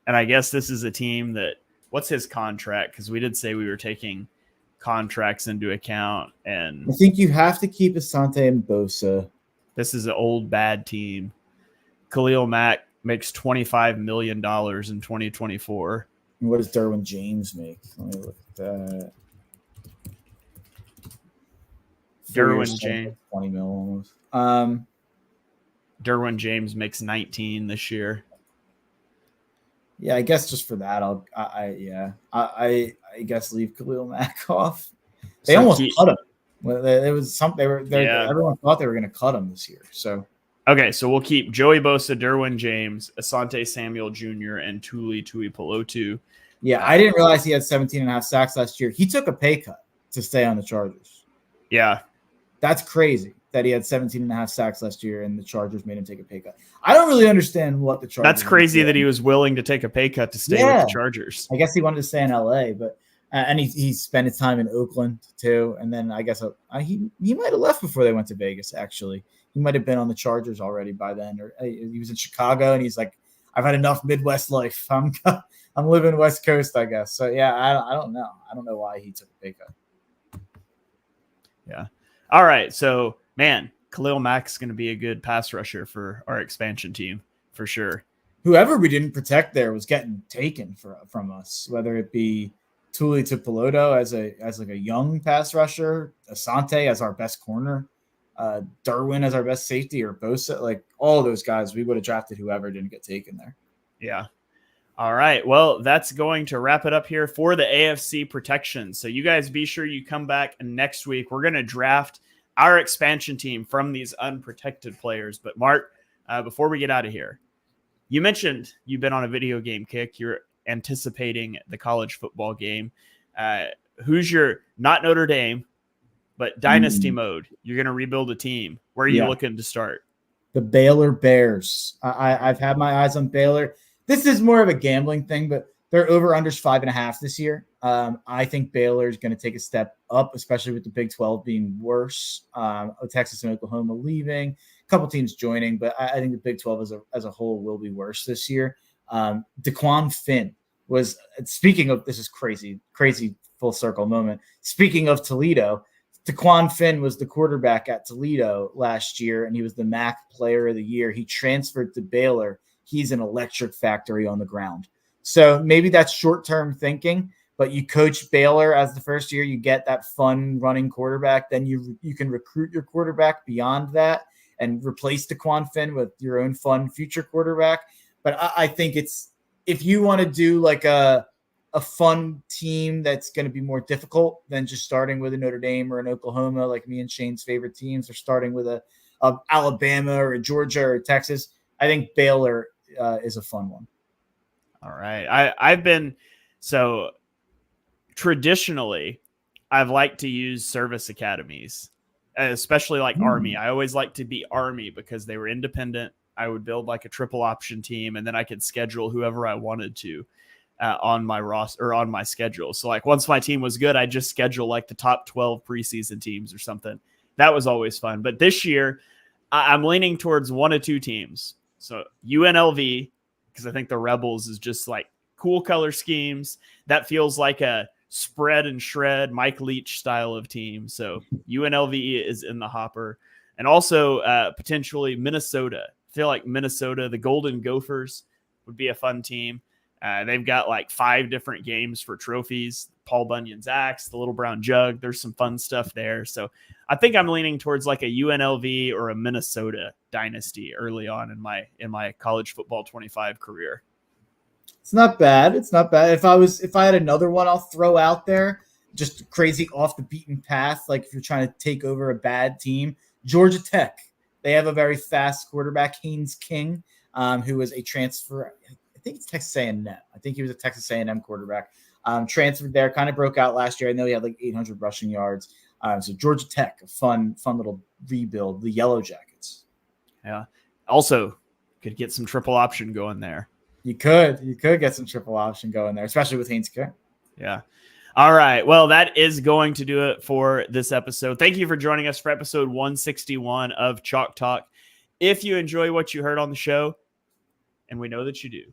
and I guess this is a team that. What's his contract? Because we did say we were taking contracts into account, and I think you have to keep Asante and Bosa. This is an old bad team. Khalil Mack makes $25 million in 2024. And what does Derwin James make? Let me look at that. Derwin James, 20 mil almost. Derwin James makes 19 this year. Yeah, I guess just for that, I guess leave Khalil Mack off. They almost cut him. It was something everyone thought they were going to cut him this year. So okay, so we'll keep Joey Bosa, Derwin James, Asante Samuel Jr., and Tuli Tuipulotu. Yeah, I didn't realize he had 17 and a half sacks last year. He took a pay cut to stay on the Chargers. Yeah. That's crazy that he had 17 and a half sacks last year and the Chargers made him take a pay cut. I don't really understand what the Chargers. That's crazy that he was willing to take a pay cut to stay with the Chargers. I guess he wanted to stay in LA, but and he spent his time in Oakland too. And then I guess he might have left before they went to Vegas. Actually, he might have been on the Chargers already by then, or he was in Chicago and he's like, I've had enough Midwest life. I'm living West Coast, I guess. So yeah, I don't know. I don't know why he took a pay cut. Yeah. All right. So, man, Khalil Mack's going to be a good pass rusher for our expansion team for sure. Whoever we didn't protect there was getting taken from us, whether it be Tuli Tuipulotu as like a young pass rusher, Asante as our best corner, Derwin as our best safety, or Bosa. Like all of those guys, we would have drafted whoever didn't get taken there. Yeah. All right. Well, that's going to wrap it up here for the AFC protection. So you guys be sure you come back next week. We're going to draft our expansion team from these unprotected players. But Mark, before we get out of here, you mentioned you've been on a video game kick. You're anticipating the college football game. Who's your, not Notre Dame, but dynasty mode? You're going to rebuild a team. Where are you looking to start? The Baylor Bears. I've had my eyes on Baylor. This is more of a gambling thing, but they're over unders 5.5 this year. I think Baylor is going to take a step up, especially with the Big 12 being worse. Texas and Oklahoma leaving, a couple teams joining, but I think the Big 12 as a whole will be worse this year. DeQuan Finn was, speaking of, this is crazy full circle moment. Speaking of Toledo, DeQuan Finn was the quarterback at Toledo last year, and he was the MAC Player of the Year. He transferred to Baylor. He's an electric factory on the ground. So maybe that's short-term thinking, but you coach Baylor as the first year, you get that fun running quarterback. Then you can recruit your quarterback beyond that and replace DeQuan Finn with your own fun future quarterback. But I think it's, if you want to do like a fun team that's going to be more difficult than just starting with a Notre Dame or an Oklahoma, like me and Shane's favorite teams, or starting with a Alabama or a Georgia or Texas, I think Baylor is a fun one. All right. I've been, so traditionally, I've liked to use service academies, especially like Army. I always like to be Army because they were independent. I would build like a triple option team, and then I could schedule whoever I wanted to on my roster or on my schedule. So like once my team was good, I just schedule like the top 12 preseason teams or something. That was always fun. But this year I'm leaning towards one of two teams. So UNLV, because I think the Rebels is just like cool color schemes. That feels like a spread and shred Mike Leach style of team. So UNLV is in the hopper. And also potentially Minnesota. I feel like Minnesota, the Golden Gophers, would be a fun team. They've got like 5 different games for trophies. Paul Bunyan's axe, the little brown jug. There's some fun stuff there. So I think I'm leaning towards like a UNLV or a Minnesota dynasty early on in my college football 25 career. It's not bad. It's not bad. If I had another one, I'll throw out there, just crazy off the beaten path. Like if you're trying to take over a bad team, Georgia Tech. They have a very fast quarterback, Haynes King, who was a transfer. I think it's Texas A&M. I think he was a Texas A&M quarterback. Transferred there, kind of broke out last year. I know he had like 800 rushing yards. So Georgia Tech, a fun little rebuild. The Yellow Jackets. Yeah. Also, could get some triple option going there. You could get some triple option going there, especially with Haynes King. Yeah. All right. Well, that is going to do it for this episode. Thank you for joining us for episode 161 of Chalk Talk. If you enjoy what you heard on the show, and we know that you do,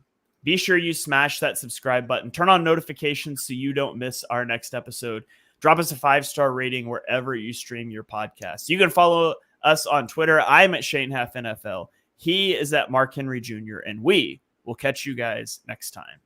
be sure you smash that subscribe button. Turn on notifications so you don't miss our next episode. Drop us a 5-star rating wherever you stream your podcast. You can follow us on Twitter. I'm at Shane Half NFL. He is at Mark Henry Jr. And we will catch you guys next time.